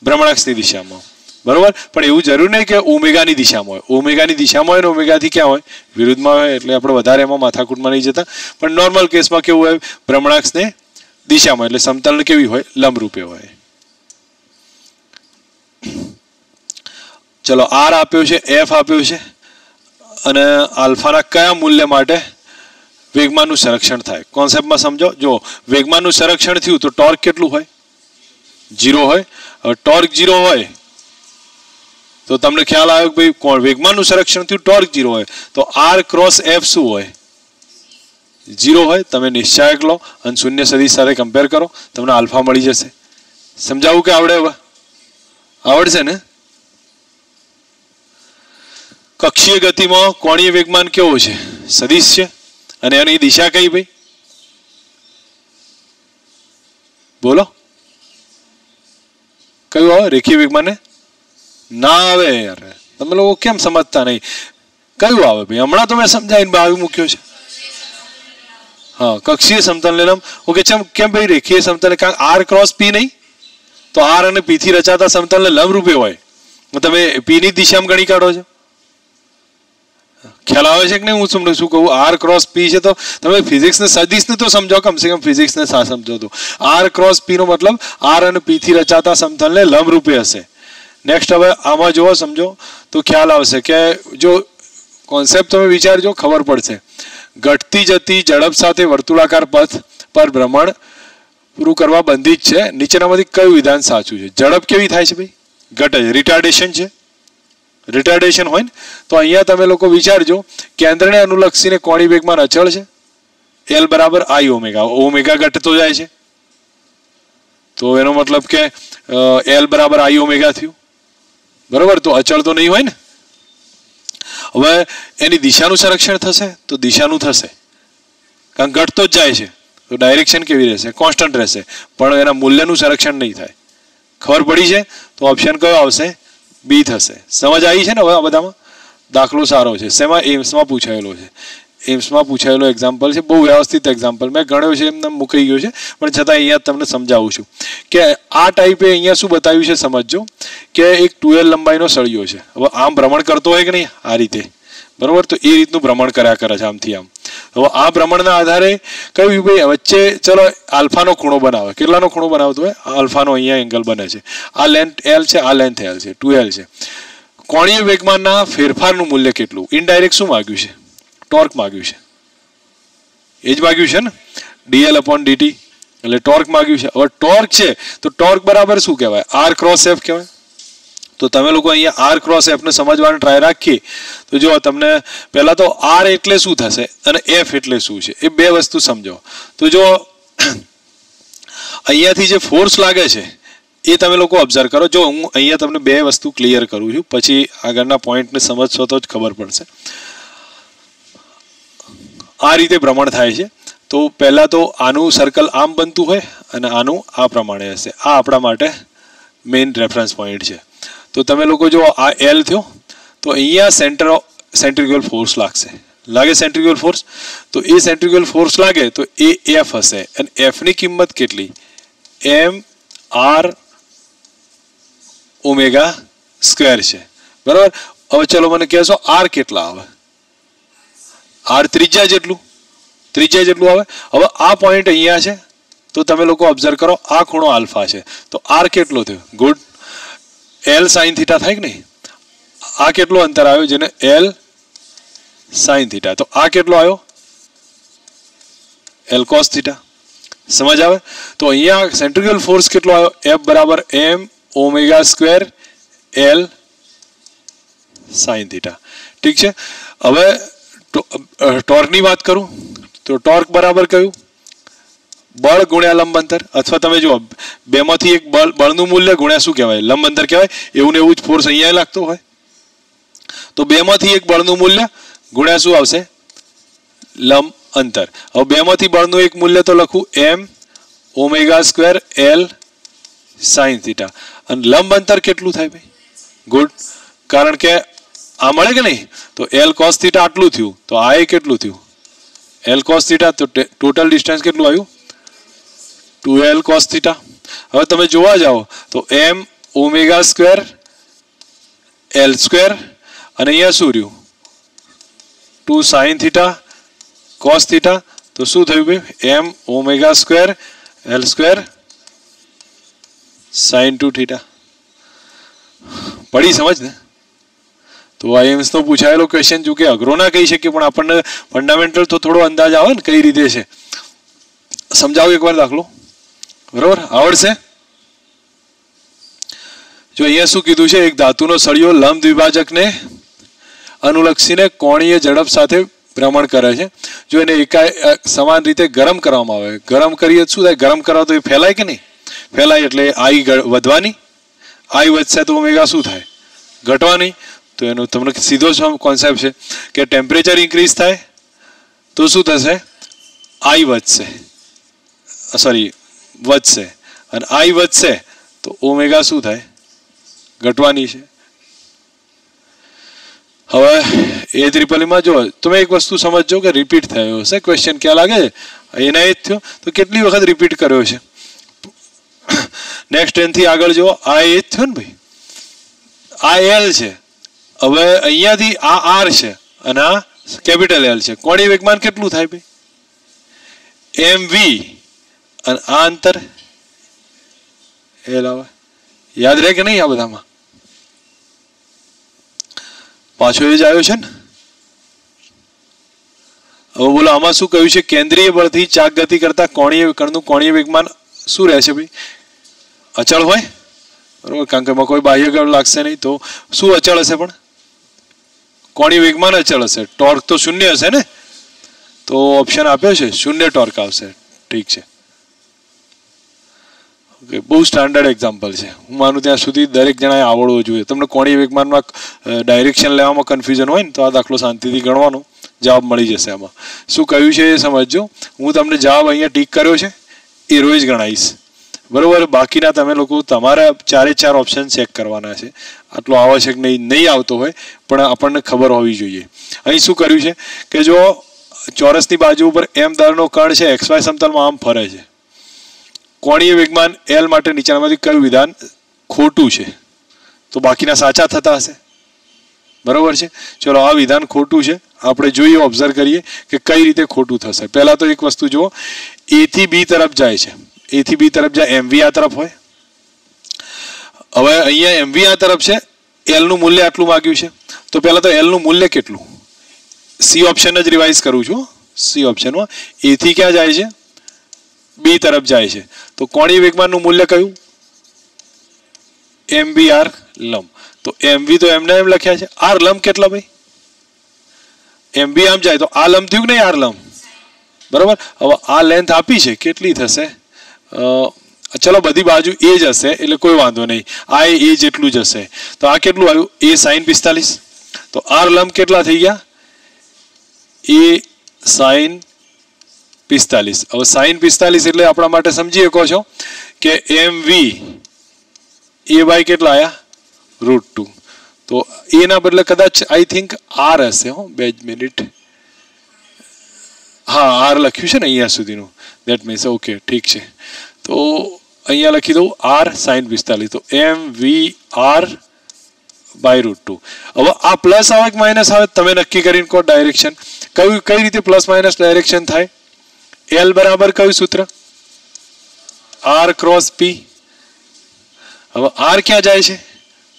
ભ્રમણાક્ષની દિશામાં, બરોબર? પણ એવું જરૂર નહીં કે ઓમેગાની દિશામાં હોય. ઓમેગાની દિશામાં હોય ને ઓમેગાથી ક્યાં હોય? વિરુદ્ધમાં હોય. એટલે આપણે વધારે એમાં માથાકૂટમાં નહીં જતા, પણ નોર્મલ કેસમાં કેવું હોય? ભ્રમણાક્ષને દિશામાં. એટલે સમતલને કેવી હોય? લંબરૂપે હોય. ચલો, r આપ્યો છે, f આપ્યો છે, અને આલ્ફાના કયા મૂલ્ય માટે વેગમાનનું સંરક્ષણ થાય? કોન્સેપ્ટમાં સમજો. જો વેગમાનનું સંરક્ષણ થયું તો ટોર્ક કેટલું હોય? 0 હોય. હવે ટોર્ક 0 હોય તો તમને ખ્યાલ આવ્યો કે ભાઈ વેગમાનનું સંરક્ષણ થયું, ટોર્ક 0 હોય તો r ક્રોસ f શું હોય? 0 હોય. તમે નિશ્ચાયક લો અને શૂન્ય સદિશ સાથે કમ્પેર કરો, તમને આલ્ફા મળી જશે. સમજાવું કે આવડે? હવે આવડશે ને? કક્ષીય ગતિમાં કોણીય વેગમાન કેવો છે? સદિશ છે. અને એની દિશા કઈ ભાઈ? બોલો, કયું આવે? રેખીય વેગમાન ના આવે યાર. તમે લોકો કેમ સમજતા નહીં? કયું આવે ભાઈ? હમણાં તો મેં સમજાવીને બહાર મૂક્યો છે. હા, કક્ષીય સમતલ લંબ. ઓકે, કેમ ભાઈ રેખીય સમતલ? કારણ r ક્રોસ p નહીં તો r અને p થી રચાતા સમતલને લંબ રૂપે હોય. તમે p ની દિશામાં ગણી કાઢો છો. ખ્યાલ આવે છે કે નહીં? હું તમને શું કહું? r ક્રોસ p છે તો તમે ફિઝિક્સને સદિશને તો સમજો, કમસે કમ ફિઝિક્સને સમજો તો. r ક્રોસ p નો મતલબ r અને p થી રચાતા સમતલને લંબ રૂપે હશે. નેક્સ્ટ હવે આમાં જુઓ, સમજો તો ખ્યાલ આવશે કે જો કોન્સેપ્ટ તમે વિચારજો, ખબર પડશે. ઘટતી જતી ઝડપ સાથે વર્તુળાકાર પથ પર ભ્રમણ પૂરું કરવા બંધિત છે. નીચેનામાંથી કયું વિધાન સાચું છે? ઝડપ કેવી થાય છે ભાઈ? ઘટે છે. રિટાર્ડેશન છે. રિટાર્ડેશન હોય ને તો અહીંયા તમે લોકો વિચારજો, કેન્દ્રને અનુલક્ષીને કોણીય વેગમાન અચળ છે. L બરાબર I ઓમેગા. ઓમેગા ઘટતો જાય છે તો એનો મતલબ કે L બરાબર I ઓમેગા થયું, બરોબર? તો અચળ તો નહીં હોય ને. હવે એની દિશાનું સંરક્ષણ થશે તો દિશાનું થશે, કારણ ઘટતો જ જાય છે તો ડાયરેક્શન કેવી રહેશે? કોન્સ્ટન્ટ રહેશે. પણ એના મૂલ્યનું સંરક્ષણ નહીં થાય. ખબર પડી છે? તો ઓપ્શન કયો આવશે? બી થશે. સમજ આવી છે ને? હવે આ બધામાં દાખલો સારો છે. શેમાં? એમ્સમાં પૂછાયેલો છે. એમ્સમાં પૂછાયેલો એક્ઝામ્પલ છે. બહુ વ્યવસ્થિત એક્ઝામ્પલ મેં ગણ્યો છે, એમને મૂકી ગયો છે, પણ છતાં અહીંયા તમને સમજાવું છું કે આ ટાઈપે અહીંયા શું બતાવ્યું છે સમજજો કે એક 2l લંબાઈનો સળિયો છે. હવે આમ ભ્રમણ કરતો હોય કે નહીં આ રીતે, બરોબર? તો એ રીતનું ભ્રમણ કર્યા કરે છે આમથી આમ. હવે આ ભ્રમણના આધારે કયું ભાઈ વચ્ચે ચલો આલ્ફાનો ખૂણો બનાવે. કેટલાનો ખૂણો બનાવતો હોય? આલ્ફાનો અહીંયા એંગલ બને છે. આ લેન્થ L છે, આ લેન્થ L છે, 2l છે. કોણીય વેગમાનના ફેરફારનું મૂલ્ય કેટલું? ઇનડાયરેક્ટ શું માગ્યું છે? ટોર્ક માગ્યું છે. એ જ માગ્યું છે ને, dl/dt એટલે ટોર્ક માગ્યું છે. હવે ટોર્ક છે તો ટોર્ક બરાબર શું કહેવાય? r ક્રોસ f કહેવાય. તો તમે લોકો અહીંયા r ક્રોસ f ને સમજવાનો ટ્રાય રાખીએ તો જો તમને પહેલા તો r એટલે શું થશે અને f એટલે શું છે એ બે વસ્તુ સમજો. તો જો અહીંયાથી જે ફોર્સ લાગે છે એ તમે લોકો ઓબ્ઝર્વ કરો. જો હું અહીંયા તમને બે વસ્તુ ક્લિયર કરું છું, પછી આગળના પોઈન્ટને સમજશો તો જ ખબર પડશે. આ રીતે ભ્રમણ થાય છે. તો પહેલા તો આનું સર્કલ આમ બનતું હોય અને આનું આ પ્રમાણે હશે. આ આપણા માટે મેઇન રેફરન્સ પોઈન્ટ છે. તો તમે લોકો જો આ L થયો તો અહીંયા સેન્ટ્રીગ્યુલર ફોર્સ લાગે સેન્ટ્રીગ્યુલર ફોર્સ. તો એ સેન્ટ્રીગ્યુલર ફોર્સ લાગે તો એ F હશે અને F ની કિંમત કેટલી? m r ઓમેગા સ્ક્વેર છે, બરાબર? હવે ચલો મને કહેશો આર કેટલા આવે? આર ત્રિજ્યા જેટલું આવે. હવે આ પોઈન્ટ અહીંયા છે તો તમે લોકો ઓબ્ઝર્વ કરો, આ ખૂણો આલ્ફા છે તો આર કેટલો થયો? ગુડ, એલ સાઇન થીટા થાય કે નહીં? આ કેટલો અંતર આવ્યો જેને એલ સાઇન થીટા, તો આ કેટલો આવ્યો? L cos theta. સમજ આવે? તો અહીંયા સેન્ટ્રીફ્યુગલ ફોર્સ કેટલો આવ્યો? એફ બરાબર M omega square L sine theta. ઠીક છે. હવે ટોર્કની વાત કરું તો ટોર્ક બરાબર કયું? બળ ગુણ્યા લંબ અંતર, અથવા તમે જુઓ બેમાંથી એક બળનું મૂલ્ય ગુણ્યા શું કહેવાય? લંબ અંતર કહેવાય. એવું ને એવું જ ફોર્સ અહીંયા લાગતો હોય તો બેમાંથી એક બળનું મૂલ્ય ગુણ્યા શું આવશે? લંબ અંતર. હવે બેમાંથી બળનું એક મૂલ્ય તો લખું M omega square L sine theta. અને લંબ અંતર કેટલું થાય ભાઈ? ગુડ, કારણ કે આ મળે કે નહીં? તો એલ કોસ થીટા આટલું થયું, તો આ એ કેટલું થયું? L cos theta. તો ટોટલ ડિસ્ટન્સ કેટલું આવ્યું? 2l cos theta. હવે તમે જોવા જાઓ તો એમ ઓમેગા સ્ક્વેર એલ સ્ક્વેર અને અહીંયા શું રહ્યું? 2 સાઇન થીટા કોસ થીટા. તો શું થયું ભાઈ? M omega square L square sine 2 theta. પડી સમજ ને? તો આઈએમ્સ નો પૂછાયેલો ક્વેશ્ચન જો કે અઘરો ના કહી શકીએ પણ આપણને ફંડામેન્ટલ તો થોડો અંદાજ આવે ને કઈ રીતે છે. સમજાવો એકવાર દાખલો. બરોબર, આવડશે? જો અહીંયા શું કીધું છે? એક ધાતુનો સળિયો લંબ દ્વિભાજકને અનુલક્ષીને કોણીય ઝડપ સાથે ભ્રમણ કરે છે. જો એને સમાન રીતે ગરમ કરવામાં આવે, ગરમ કરીએ શું થાય? ગરમ કરવા તો એ ફેલાય કે નહીં? ફેલાય એટલે આઈ વધવાની, આઈ વધશે તો ઓમેગા શું થાય? ઘટવાની. તો એનો તમને સીધો કોન્સેપ્ટ છે કે ટેમ્પરેચર ઇન્ક્રીઝ થાય તો શું થશે? આઈ વધશે, સોરી વધશે, અને આઈ વધશે તો ઓમેગા શું થાય? ઘટવાની છે. હવે એ ત્રિપલીમાં જો તમે એક વસ્તુ સમજજો કે રિપીટ થયો હશે ક્વેશ્ચન. ક્યાં લાગે છે? એના એ જ થયો તો કેટલી વખત રિપીટ કર્યો છે? નેક્સ્ટ 10 થી આગળ જો આ એ જ થયો ને ભાઈ. આ એલ છે, હવે અહીંયાથી આ આર છે અને આ કેપિટલ એલ છે. કોણીય વેગમાન કેટલું થાય ભાઈ? એમ વી અને આ અંતર એલ આવે. યાદ રહે કે નહીં? આ બધામાં પાછો એ જ આવ્યો છે ને. હવે બોલો આમાં શું કહ્યું છે? કેન્દ્રીય બળથી ચાક ગતિ કરતા કોણીય કણનું કોણીય વેગમાન શું રહેશે ભાઈ? અચળ હોય. બરોબર, કારણ કે એમાં કોઈ બાહ્ય બળ લાગશે નહીં. તો શું અચળ હશે? પણ કોણીય વેગમાન અચળ હશે. ટોર્ક તો શૂન્ય હશે ને. તો ઓપ્શન આપ્યો છે શૂન્ય ટોર્ક આવશે. ઠીક છે. ઓકે, બહુ સ્ટાન્ડર્ડ એક્ઝામ્પલ છે. હું માનું ત્યાં સુધી દરેક જણાએ આવડવું જોઈએ. તમને કોણીય વેગમાનમાં ડાયરેક્શન લેવામાં કન્ફ્યુઝન હોય ને તો આ દાખલો શાંતિથી ગણવાનો, જવાબ મળી જશે. આમાં શું કહ્યું છે એ સમજજો. હું તમને જવાબ અહીંયા ટીક કર્યો છે એ રોજ ગણાવીશ. બરોબર, બાકીના તમે લોકો તમારા 4 ઓપ્શન ચેક કરવાના છે. આટલો આવશ્યક નહીં આવતો હોય પણ આપણને ખબર હોવી જોઈએ. અહીં શું કર્યું છે કે જો ચોરસની બાજુ ઉપર એમ દરનો કણ છે, XY સમતલમાં આમ ફરે છે. કોણીય વેગમાન એલ માટે નીચેનામાંથી કયું વિધાન ખોટું છે? તો બાકીના સાચા થતા હશે. બરોબર છે. ચલો આ વિધાન ખોટું છે, આપણે જોઈએ, ઓબ્ઝર્વ કરીએ કે કઈ રીતે ખોટું થશે. પહેલા તો એક વસ્તુ જુઓ, એ થી બી તરફ જાય છે. એ થી બી તરફ જાય, એમવી આ તરફ હોય. હવે અહીંયા એમવી આ તરફ છે, એલ નું મૂલ્ય આટલું માંગ્યું છે. તો પહેલા તો એલ નું મૂલ્ય કેટલું? સી ઓપ્શન જ રિવાઇઝ કરું છું. સી ઓપ્શનમાં એ થી ક્યાં જાય છે? બી તરફ જાય છે. તો કોણીય વેગમાનનું મૂલ્ય કયું? એમ બી આર લંબ. તો એમવી તો એમને એમ લખ્યા છે. આર લંબ કેટલા ભાઈ? એમ બી આમ જાય તો આ લંબ થયું કે નહીં? આર લંબ. બરોબર. હવે આ લેન્થ આપી છે, કેટલી થશે? ચલો બધી બાજુ એ જ હશે એટલે કોઈ વાંધો નહીં. આ એ જેટલું જ હશે. તો આ કેટલું આવ્યું? એ સાઇન 45. તો આર લંબ કેટલા થઈ ગયા? એ સાઇન 45. હવે સાઇન 45 એટલે આપણા માટે સમજી શકો છો કે એમ વી એ બાય કેટલા આવ્યા? √2. તો એના બદલે કદાચ આઈ થિંક આર હશે. હો, 2 મિનિટ. હા, આર લખ્યું છે ને અહીંયા સુધીનું. દેટ મીન્સ ઓકે, ઠીક છે. તો અહીંયા લખી દઉં આર સાઇન 45. તો એમ વી આર √2. હવે આ પ્લસ આવે કે માઇનસ આવે તમે નક્કી કરીને કહો ડાયરેક્શન કઈ રીતે પ્લસ માઇનસ ડાયરેક્શન થાય. L બરાબર કયું સૂત્ર R ક્રોસ P. હવે R ક્યાં જાય છે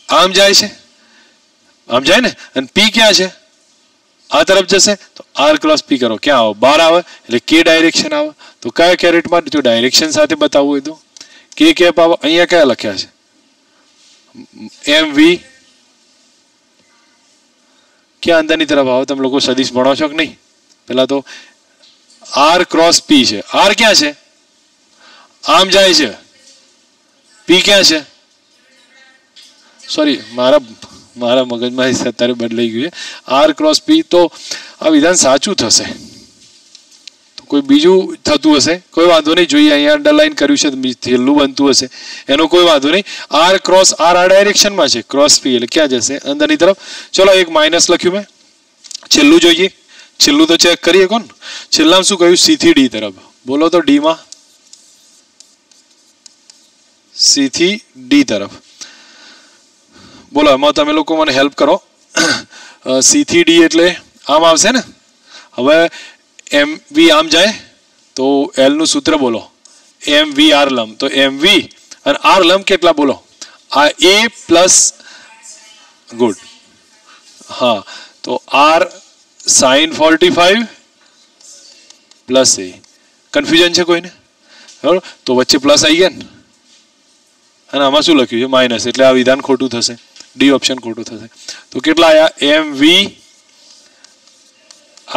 આમ જાય છે આમ જાય ને અને P ક્યાં છે આ તરફ જશે તો R ક્રોસ P કરો ક્યાં આવે બહાર આવે એટલે K ડાયરેક્શન આવે. તો કયા કેરેટમાં જો ડાયરેક્શન સાથે બતાવવું હોય તો K કેપ આવે. અહીંયા કયા લખ્યા છે MV ક્યાં અંદરની તરફ આવો તમે લોકો સદિશ ભણો છો કે નહીં. પેલા તો R ક્રોસ P છે. R ક્યાં છે આમ જાય છે P ક્યાં છે સોરી મારા મગજમાં અત્યારે બદલાઈ ગયું છે. R ક્રોસ P તો આ વિધાન સાચું થશે તો કોઈ બીજું થતું હશે કોઈ વાંધો નહીં. જોઈએ અહીંયા અંડરલાઈન કર્યું છે છેલ્લું બનતું હશે એનો કોઈ વાંધો નહીં. R ક્રોસ R આ ડાયરેક્શનમાં છે ક્રોસ P એટલે ક્યાં જશે અંદરની તરફ. ચલો એક માઇનસ લખ્યું મેં. છેલ્લું જોઈએ છેલ્લું તો ચેક કરીએ કોણ છેલ્લામાં શું કહ્યું C થી D તરફ. બોલો તો D માં C થી D તરફ બોલો એમાં તમે લોકો મને હેલ્પ કરો. C થી D એટલે આમ આવશે ને. હવે MV આમ જાય તો L નું સૂત્ર બોલો MV R લંબ. તો MV અને R લંબ કેટલા બોલો આ A પ્લસ ગુડ હા તો R sin 45 plus A. Confusion છે કોઈને બરાબર તો વચ્ચે પ્લસ આવી ગયા ને અને આમાં શું લખ્યું છે માઇનસ એટલે આ વિધાન ખોટું થશે. ડી ઓપ્શન ખોટું થશે. તો કેટલા આયા MV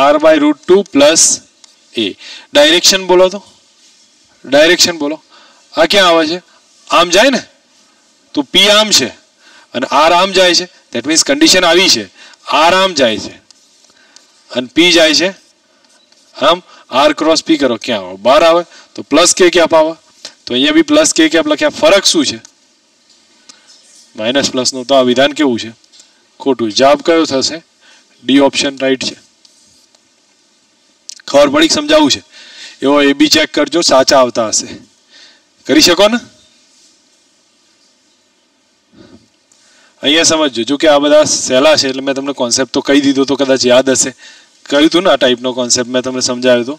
R/√2 plus A. Direction બોલો તો ડાયરેક્શન બોલો આ ક્યાં આવે છે આમ જાય ને તો P આમ છે અને R આમ જાય છે ધેટ મીન્સ કન્ડિશન આવી છે R આમ જાય છે અને P જાય છે આમ. R ક્રોસ P કરો ક્યાં આવે બહાર આવે તો પ્લસ K ક્યાં આવે તો અહીંયા બી પ્લસ K ક્યાં લખ્યા. ફરક શું છે માઇનસ પ્લસ નો. તો આ વિધાન કેવું છે ખોટું. જવાબ કયો થશે ડી ઓપ્શન રાઈટ છે. ખબર પડી સમજાવું છે એવો એ બી ચેક કરજો સાચા આવતા હશે કરી શકો ને. અહીંયા સમજજો જો કે આ બધા સહેલા છે એટલે મેં તમને કોન્સેપ્ટ તો કહી દીધો તો કદાચ યાદ હશે કહ્યું હતું ને આ ટાઈપનો કોન્સેપ્ટ મેં તમને સમજાવ્યો હતો.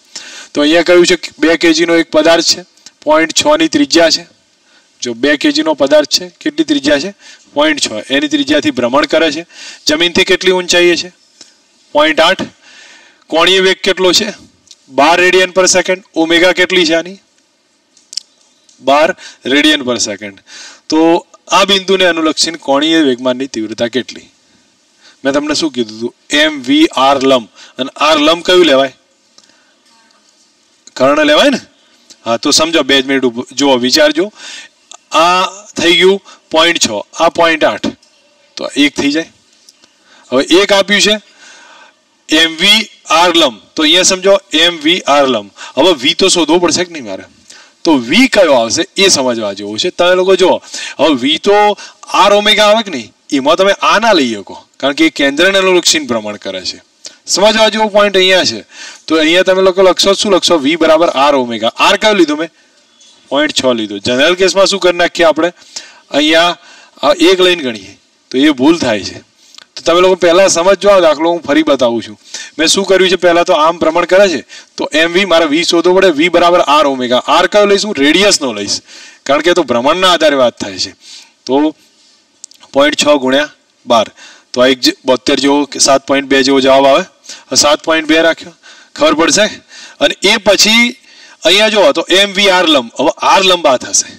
તો અહીંયા કહ્યું છે 2 kg નો એક પદાર્થ છે 0.6 ની ત્રિજ્યા છે. જો 2 kg નો પદાર્થ છે કેટલી ત્રિજ્યા છે 0.6 એની ત્રિજ્યાથી ભ્રમણ કરે છે. જમીનથી કેટલી ઊંચાઈએ છે 0.8. કોણીય વેગ કેટલો છે 12 રેડિયન પર સેકન્ડ. ઓમેગા કેટલી છે આની 12 રેડિયન પર સેકન્ડ. તો આ બિંદુને અનુલક્ષીને કોણીય વેગમાનની તીવ્રતા કેટલી. મેં તમને શું કીધું હતું MV R લંબ અને R લંબ કયું લેવાય કર્ણ લેવાય ને. હા તો સમજો 2 મિનિટ જુઓ વિચારજો. આ થઈ ગયું 0.6 આ 0.8 તો 1 થઈ જાય. હવે એક આપ્યું છે MV R લંબ તો અહીંયા સમજો MV R લંબ. હવે V તો શોધવો પડશે કે નહીં મારે તો V કયો આવશે એ સમજવા જેવું છે. તમે લોકો જુઓ હવે V તો R ઓમેગા આવે કે નહીં એમાં તમે આ ના લઈ શકો કારણ કે એ કેન્દ્રને અનુલક્ષીને ભ્રમણ કરે છે. સમજવા જેવો પોઈન્ટ અહીંયા છે. તો અહીંયા તમે લોકો લખશો શું લખશો V બરાબર R ઓમેગા. R કયો લીધો મેં 0.6 લીધો. જનરલ કેસમાં શું કરી નાખીએ આપણે અહીંયા એક લાઈન ગણીએ તો એ ભૂલ થાય છે. તો તમે લોકો પહેલા સમજો આ દાખલો હું ફરી બતાવું છું. મેં શું કર્યું છે પહેલા તો આમ ભ્રમણ કરે છે તો MV મારે V શોધવો પડે. V બરાબર R ઓમેગા. R કયો લઈશ હું રેડિયસનો લઈશ કારણ કે તો ભ્રમણના આધારે વાત થાય છે. તો 0.6 ગુણ્યા 12 તો આ 72 જેવો 7.2 જેવો જવાબ આવે. 7.2 રાખ્યો ખબર પડશે. અને એ પછી અહીંયા જો તો MV R લંબ. હવે R લંબ આ થશે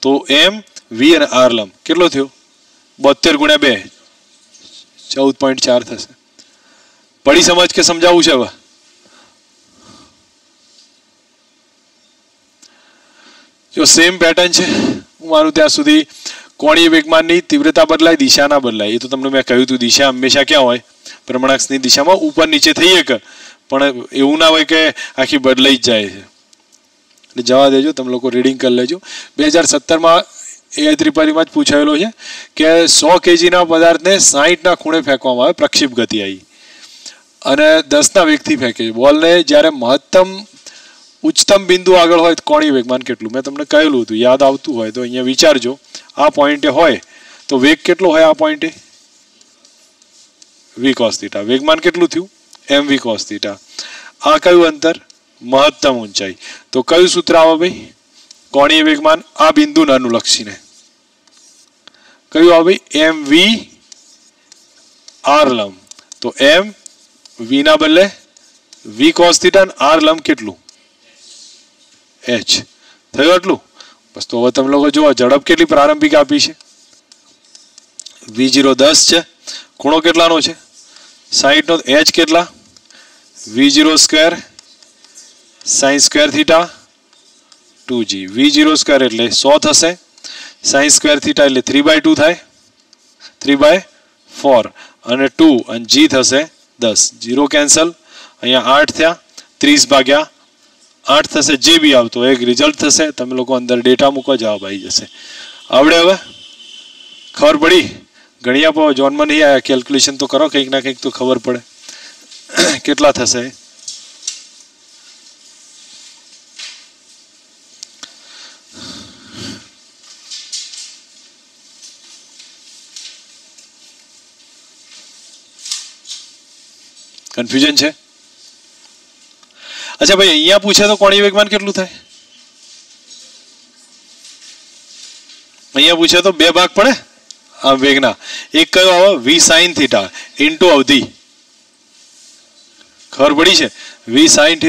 તો MV અને R લંબ કેટલો થયો 72 ગુણ્યા 2 14.4 થશે. પડી સમજ કે સમજાવવું છે હવે જો સેમ પેટર્ન છે હું માનું ત્યાં સુધી. કોણીય વેગમાનની તીવ્રતા બદલાય દિશા ના બદલાય. એ તો તમને મેં કહ્યું હતું દિશા હંમેશા ક્યાં હોય ભ્રમણાક્ષની દિશામાં ઉપર નીચે થઈ શકે પણ એવું ના હોય કે આખી બદલાઈ જ જાય છે. એટલે જવા દેજો તમે લોકો રીડિંગ કરી લેજો. 2017માં એ ત્રિપાઠીમાં જ પૂછાયેલો છે કે 100 kg ના પદાર્થને 60 ના ખૂણે ફેંકવામાં આવે પ્રક્ષેપ ગતિ આવી અને 10 ના વેગથી ફેંકે છે. બોલને જ્યારે મહત્તમ ઉચ્ચતમ બિંદુ આગળ હોય તો કોણીય વેગમાન કેટલું મેં તમને કહેલું હતું યાદ આવતું હોય તો અહીંયા વિચારજો. આ પોઈન્ટે હોય तो वेग केटलो होय आ पॉइंटे v cos थीटा वेगमान केटલું થયું mv cos थीटा आ કયું અંતર મહત્તમ ઊંચાઈ તો કયું સૂત્ર આવે ભાઈ કોણીય વેગમાન આ બિંદુને અનુલક્ષીને કયું આવે ભાઈ mv r લંબ તો m v ના બદલે v cos थीटा અને r લંબ કેટલું h થયું આટલું બસ તો હવે તમે લોકો જુઓ ઝડપ કેટલી પ્રારંભિક આપી છે v0 10 છે ખૂણો કેટલાનો છે 60 નો h કેટલા v0 square sin square theta 2g v0 square એટલે 100 થશે sin સ્ક્વેર થીટા એટલે 3/2 થાય 3/4 અને 2 અને g થશે 10 0 કેન્સલ અહીંયા 8 થયા 30 ભાગ્યા 8 થશે જે બી આવતો એક રિઝલ્ટ થશે તમે લોકો અંદર ડેટા મૂકો જવાબ આવી જશે આવડે હવે ખબર પડી ગણ્યા પર જોનમાં નહીં આયા કેલ્ક્યુલેશન તો કરો કંઈક ના કંઈક તો ખબર પડે કેટલા થશે કન્ફ્યુઝન છે अच्छा भाई अहिया पूछे तो कोणीय वेगमान કેટલું થાય अहिया पूछे तो બે ભાગ પડે આ વેગના એક કયો આવે v sin θ * અવધિ ખબર પડી છે v sin θ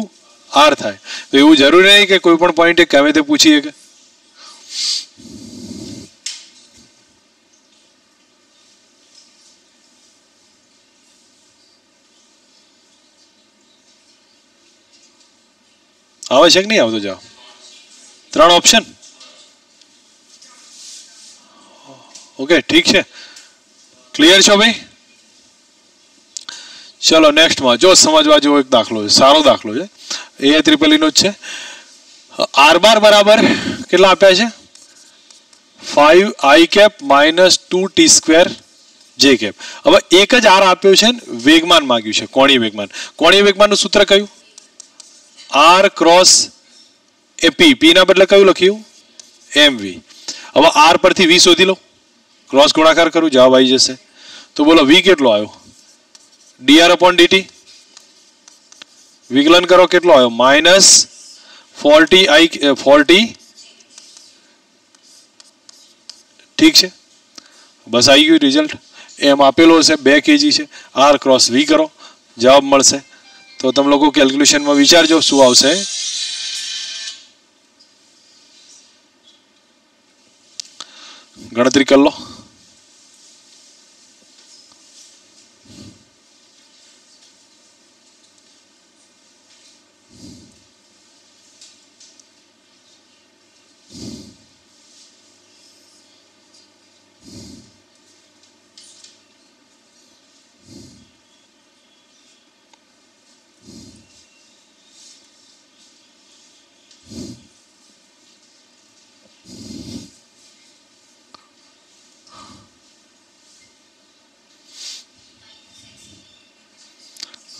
* r થાય તો એવું જરૂરી નહીં કે કોઈ પણ પોઈન્ટ ગમે તે પૂછીએ કે आवश्यक नहीं आवतो जाओ 3 ऑप्शन ओके ठीक है क्लियर छो भाई चलो नेक्स्ट में जो समझवा जो एक दाखलो है सारो दाखलो है ए ट्रिपल ई नो छे r बार बराबर કેટલા આપ્યા છે 5i cap - 2t² j cap હવે એક જ r આપ્યો છે વેગમાન માંગ્યું છે કોણીય વેગમાનનું સૂત્ર કયું r क्रॉस ए p ના બદલે કયું લખ્યું mv હવે r પરથી v શોધી લો ક્રોસ ગુણાકાર કરું જવાબ આવી જશે તો બોલો v કેટલો આવ્યો dr/dt વિકલન કરો કેટલો આવ્યો -40 ठीक છે બસ આવી ગયું રિઝલ્ટ એમ આપેલો હશે 2 kg છે r क्रॉस v કરો જવાબ મળશે तो तुम लोगों कैलकुलेशन में विचारजो શું આવશે ગણતરી કરી લો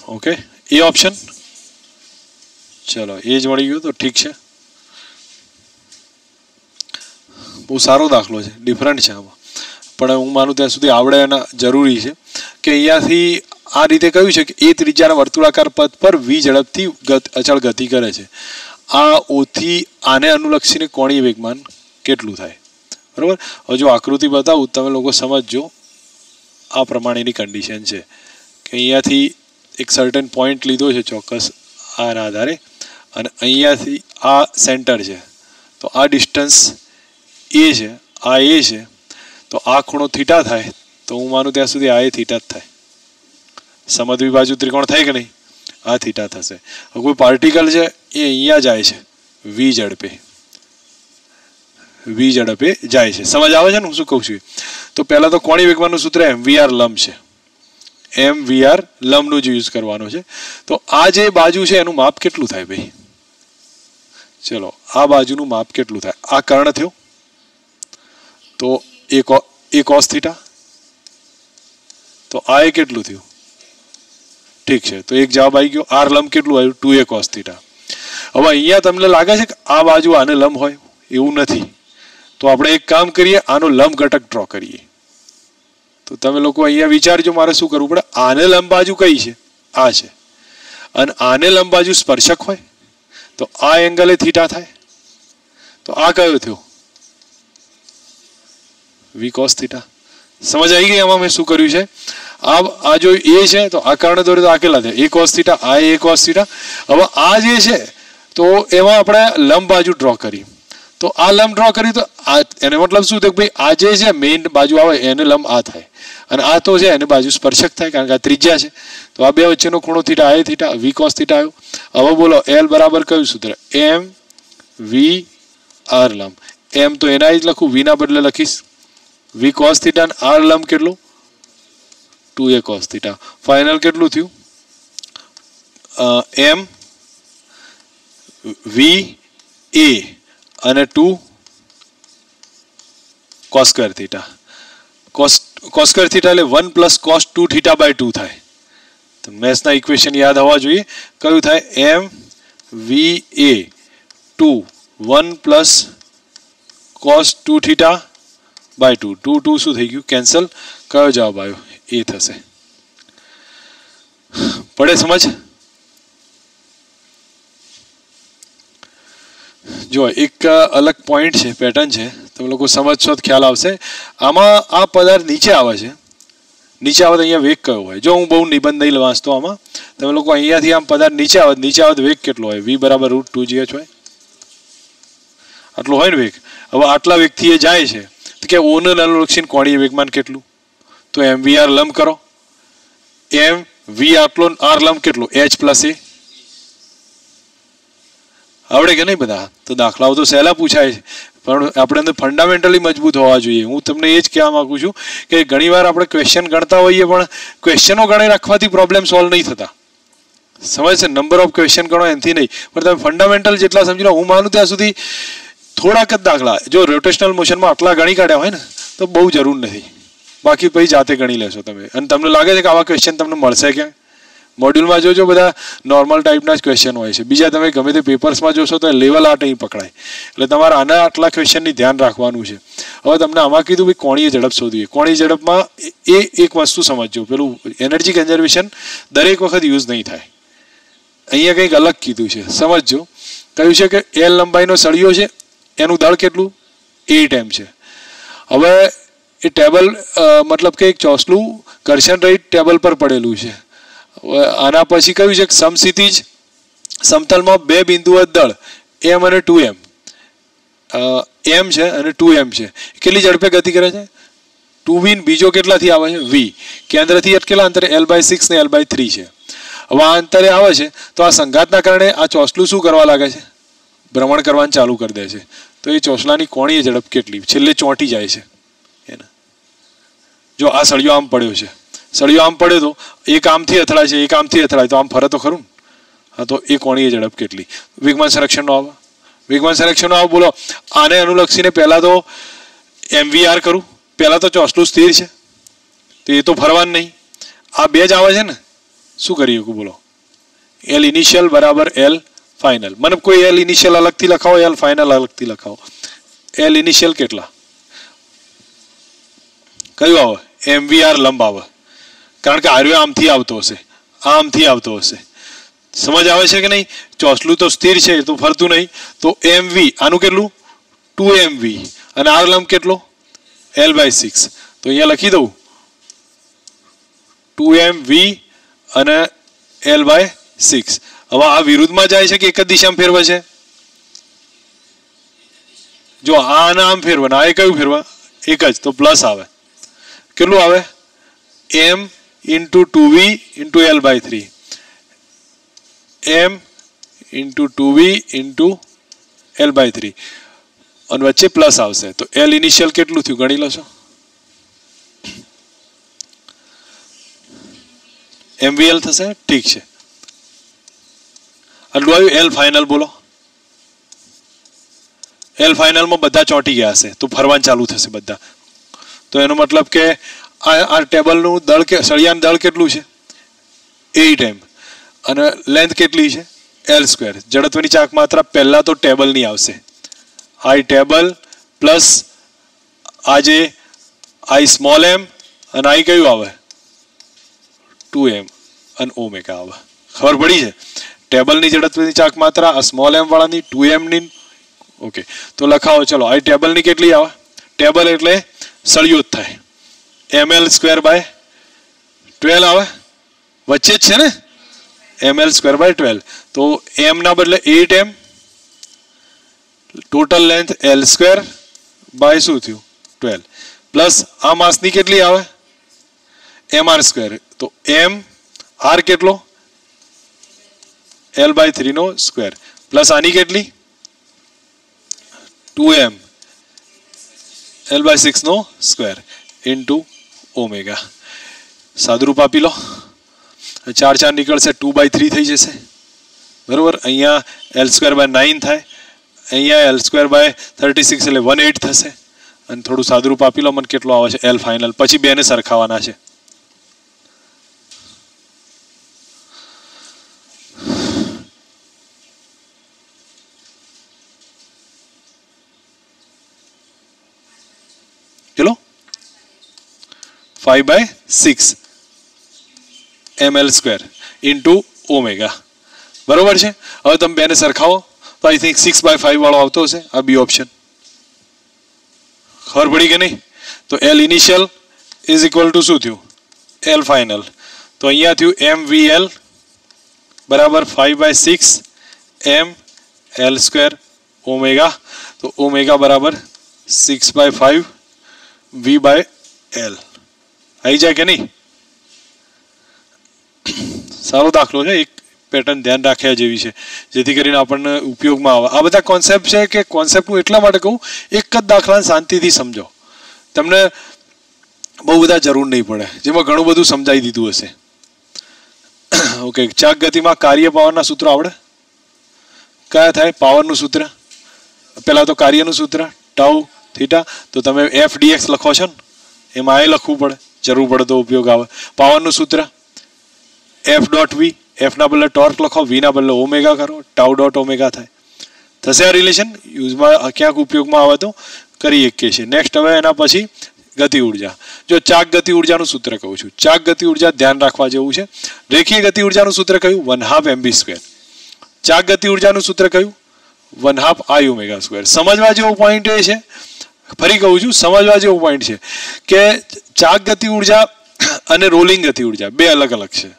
ओके ए ऑप्शन चलो ए ज मળી ગયો તો ઠીક છે બહુ સારો દાખલો છે ડિફરન્ટ છે આમાં પણ હું માનું ત્યાં સુધી આવડે એના જરૂરી છે કે અહીંયાથી આ રીતે કહ્યું છે કે એ ત્રિજ્યાના વર્તુળાકાર પથ પર v ઝડપથી અચળ ગતિ કરે છે આ o થી આને અનુલક્ષીને કોણીય વેગમાન કેટલું થાય બરાબર હવે જો આકૃતિ બતાવું તમે લોકો સમજજો આ પ્રમાણેની કન્ડિશન છે કે અહીંયાથી एक सर्टेन पॉइंट लीधो है चौक्कस आर आधारे અને અહીંયાથી આ સેન્ટર છે તો આ ડિસ્ટન્સ એ છે આ એ છે તો આ ખૂણો થીટા થાય તો હું માનું ત્યાં સુધી આ એ થીટા જ થાય સમદ્વિ બાજુ ત્રિકોણ થાય કે નહીં આ થીટા થશે હવે કોઈ પાર્ટિકલ છે એ અહીંયા જાય છે v ઝડપે જાય છે સમજ આવે છે ને હું શું કહું છું તો પહેલા તો કોણીય વેગમાનનું સૂત્ર mvr લંબ છે mvr લંબનું જ યુઝ કરવાનો છે તો આ જે બાજુ છે એનું માપ કેટલું થાય ભાઈ ચલો આ બાજુનું માપ કેટલું થાય આ કર્ણ થયો તો a cos થીટા તો આ એ કેટલું થયું ઠીક છે તો એક જવાબ આવી ગયો r લંબ કેટલું આવ્યું 2a cos થીટા હવે અહીંયા તમને લાગે છે કે આ બાજુ આને લંબ હોય એવું નથી તો આપણે એક કામ કરીએ, આનો લંબ ઘટક ડ્રો કરીએ. તો તમે લોકો અહીંયા વિચારજો મારે શું કરવું પડે. આને લંબ બાજુ કઈ છે? આ છે. અને આને લંબ બાજુ સ્પર્શક હોય તો આ એંગલે થીટા થાય. તો આ કયો થયો? વી કોસ થીટા. સમજ આવી ગઈ આમાં મેં શું કર્યું છે? આ જો એ છે તો આ કર્ણ દોરે તો આ કેટલા થાય? a cos થીટા, આ a cos થીટા. હવે આ જે છે તો એમાં આપણે લંબ બાજુ ડ્રો કરી. તો આ લંબ ડ્રો કરી તો આ એને મતલબ શું થયું ભાઈ? આ જે છે મેઇન બાજુ આવે એને લંબ આ થાય, અને આ તો છે એને બાજુ સ્પર્શક થાય કારણ કે આ ત્રિજ્યા છે. તો આ બે વચ્ચેનો ખૂણો થીટા, આ થીટા, વી કોસ થીટા આવ્યો. હવે બોલો એલ બરાબર કયું સૂત્ર? એમ વી આર લંબ. એમ તો એના જ લખું, વી ના બદલે લખીશ વી કોસ થીટા, અને આર લંબ કેટલું? 2a cos theta. ફાઇનલ કેટલું થયું? એમ વી એ અને 2 cos square theta. cos square theta એટલે 1 + cos 2 થીટા બાય 2 થાય. તો મેથ્સના ઇક્વેશન યાદ હોવા જોઈએ. કયું થાય? એમ વી એ 2 1 + cos 2 થીટા બાય 2. 2 2 શું થઈ ગયું? કેન્સલ. કયો જવાબ આવ્યો? એ થશે. પડે સમજ? જો એક અલગ પોઈન્ટ છે, પેટર્ન છે, તમે લોકો સમજશો તો ખ્યાલ આવશે. આમાં આ પદાર્થ નીચે આવે છે, નીચે આવે તો અહીંયા વેગ કયો હોય? જો હું બહુ નિબંધ નહીં વાંચતો આમાં, તમે લોકો અહીંયાથી આમ પદાર્થ નીચે આવે તો વેગ કેટલો હોય? v = √2gh હોય. આટલો હોય ને વેગ. હવે આટલા વેગથી એ જાય છે તો કે ઓને અનુલક્ષીને કોણીય વેગમાન કેટલું? તો mvr લંબ કરો. એમ વી આટલો, આર લંબ કેટલો? h + a. આવડે કે નહીં બધા? તો દાખલાઓ તો સહેલા પૂછાય છે, પણ આપણે અંદર ફંડામેન્ટલી મજબૂત હોવા જોઈએ. હું તમને એ જ કહેવા માંગુ છું કે ઘણીવાર આપણે ક્વેશ્ચન ગણતા હોઈએ પણ ક્વેશ્ચનો ગણી રાખવાથી પ્રોબ્લેમ સોલ્વ નહીં થતા. સમજ છે? નંબર ઓફ ક્વેશ્ચન ગણો એનાથી નહીં, પણ તમે ફંડામેન્ટલ જેટલા સમજી લો. હું માનું ત્યાં સુધી થોડાક જ દાખલા જો રોટેશનલ મોશનમાં આટલા ગણી કાઢ્યા હોય ને તો બહુ જરૂર નથી. બાકી પછી જાતે ગણી લેશો તમે. અને તમને લાગે છે કે આવા ક્વેશ્ચન તમને મળશે ક્યાં? મોડ્યુલમાં જોજો બધા નોર્મલ ટાઈપના જ ક્વેશ્ચન હોય છે. બીજા તમે ગમે તે પેપર્સમાં જોશો તો લેવલ આ નહીં પકડાય. એટલે તમારે આના આટલા ક્વેશ્ચનની ધ્યાન રાખવાનું છે. હવે તમને આમાં કીધું ભાઈ કોણીય ઝડપ શોધવી. કોણીય ઝડપમાં એ એક વસ્તુ સમજજો, પેલું એનર્જી કન્ઝર્વેશન દરેક વખત યુઝ નહીં થાય. અહીંયા કંઈક અલગ કીધું છે, સમજજો. કહ્યું છે કે એલ લંબાઈનો સળિયો છે, એનું દળ કેટલું? 8 m છે. હવે એ ટેબલ મતલબ કે એક ચોસલું ઘર્ષણ રહિત ટેબલ પર પડેલું છે. આના પછી કહ્યું છે કે સમક્ષિતિજ સમતલમાં બે બિંદુઓ દળ m અને 2m. m છે અને 2m છે. કેટલી ઝડપે ગતિ કરે છે? 2v. બીજો કેટલાથી આવે છે? v. કેન્દ્રથી કેટલા અંતરે? l/6 ને l/3 છે. હવે આ અંતરે આવે છે તો આ સંઘાતના કારણે આ ચોસલું શું કરવા લાગે છે? ભ્રમણ કરવાનું ચાલુ કરી દે છે. તો એ ચોસલાની કોણીય ઝડપ કેટલી? છેલ્લે ચોંટી જાય છે. જો આ સળિયો આમ પડ્યો છે, સળિયો આમ પડ્યો તો એક આમથી અથડાય છે, એક આમથી અથડાય તો આમ ફરે તો ખરું. હા, તો એ કોણીય ઝડપ કેટલી? વેગમાન સંરક્ષણનો આવે. વેગમાન સંરક્ષણનો આવે. બોલો આને અનુલક્ષીને પહેલા તો mvr કરું. પહેલા તો ચોસલું સ્થિર છે તો એ તો ફરવાનું નહીં. આ બે જ આવે છે ને, શું કરી શકું બોલો? એલ ઇનિશિયલ બરાબર એલ ફાઇનલ. મને કોઈ એલ ઇનિશિયલ અલગથી લખાવો, એલ ફાઇનલ અલગથી લખાવો. એલ ઇનિશિયલ કેટલા? કયું આવે? mvr લંબ આવે, કારણ કે આર્યો આમથી આવતો હશે, આમથી આવતો હશે. સમજ આવે છે કે નહીં? ચોસલું તો સ્થિર છે, તો ફરતું નહીં. તો mv આનું કેટલું? 2mv. અને આર લંબ કેટલો? l/6. તો અહીંયા લખી દઉં 2mv અને l/6. હવે આ વિરુદ્ધમાં જાય છે કે એક જ દિશામાં ફેરવે છે? જો આના આમ ફેરવા, આ કયું ફેરવા? એક જ. તો પ્લસ આવે. કેટલું આવે? m × 2v × l/3. m × 2v × l/3 અને વચ્ચે પ્લસ આવશે. તો એલ ઇનિશિયલ કેટલું થયું ગણી લો છો? mvl થશે. ઠીક છે. આટલું આવ્યું. એલ ફાઇનલ બોલો. એલ ફાઇનલમાં બધા ચોંટી ગયા હશે તો ફરવાનું ચાલુ થશે બધા. તો એનો મતલબ કે આ ટેબલનું દળ કે સળિયાનું દળ કેટલું છે? 8 m. અને લેન્થ કેટલી છે? l². જડત્વની ચાક માત્રા પહેલા તો ટેબલની આવશે. આ ટેબલ પ્લસ આજે આઈ સ્મોલ એમ અને આઈ કયું આવે 2m અને ઓમેગા આવે. ખબર પડી છે? ટેબલની ઝડપની ચાક માત્રા આ સ્મોલ એમ વાળાની 2m ની. ઓકે, તો લખાવો. ચલો આ ટેબલની કેટલી આવે? ટેબલ એટલે સળિયો જ થાય. ml²/12 આવે. વચ્ચે જ છે ને ml²/12. તો m ના બદલે 8m, ટોટલ લેન્થ l² શું થયું 12 પ્લસ આ માસની કેટલી આવે mr². તો m r કેટલો l/3 નો સ્ક્વેર પ્લસ આની કેટલી 2m l/6 નો સ્ક્વેર ઇન્ટુ ઓમેગા. સાદુરૂપ આપી લો. 4 4 નીકળશે 2/3 થઈ જશે. બરોબર. અહીંયા l²/9 થાય. અહીંયા l²/36 એટલે 1/8 થશે. અને થોડું સાદુરૂપ આપી લો. મને કેટલો આવે છે l ફાઇનલ. પછી બેને સરખાવાના છે. ચલો 5/6 ml² ઇન્ટુ ઓમેગા. બરોબર છે. હવે તમે બેને સરખાવો તો આઈ થિંક 6/5 વાળો આવતો હશે. આ બી ઓપ્શન. ખબર પડી કે નહીં? તો L initial is equal two શું થયું એલ ફાઇનલ. તો અહીંયા થયું mvl બરાબર 5/6 ml² ઓમેગા. તો ઓમેગા બરાબર 6/5 v/l. આવી જાય કે નહીં? સારો દાખલો છે. એક પેટર્ન ધ્યાન રાખ્યા જેવી છે જેથી કરીને આપણને ઉપયોગમાં આવે. આ બધા કોન્સેપ્ટ છે કે કોન્સેપ્ટ હું એટલા માટે કહું એક જ દાખલાને શાંતિથી સમજો. તમને બહુ બધા જરૂર નહીં પડે જેમાં ઘણું બધું સમજાવી દીધું હશે. ઓકે, ચાક ગતિમાં કાર્ય પાવરના સૂત્રો આવડે? કયા થાય પાવરનું સૂત્ર? પહેલાં તો કાર્યનું સૂત્ર ટાઉ થીટા. તો તમે એફ ડીએક્સ લખો છો ને એમાં એ લખવું પડે. જરૂર પડે તો ઉપયોગ આવે. પાવરનું સૂત્ર એફ ડોટ વી. એફના બદલે ટોર્ક લખો, વીના બદલે ઓમેગા કરો, ટાઉ ડોટ ઓમેગા થાય. થશે આ રિલેશન? યુઝમાં ક્યાંક ઉપયોગમાં આવે તો કરી શકીએ છીએ. નેક્સ્ટ હવે એના પછી ગતિ ઉર્જા. જો ચાક ગતિ ઉર્જાનું સૂત્ર કહું છું. ચાક ગતિ ઉર્જા ધ્યાન રાખવા જેવું છે. રેખીય ગતિ ઉર્જાનું સૂત્ર કયું 1/2 mv². ચાક ગતિ ઉર્જાનું સૂત્ર કયું 1/2 I ω². સમજવા જેવો પોઈન્ટ એ છે, ફરી કહું છું, સમજવા જેવો પોઈન્ટ છે કે ચાક ગતિ ઉર્જા અને રોલિંગ ગતિ ઉર્જા બે અલગ અલગ છે.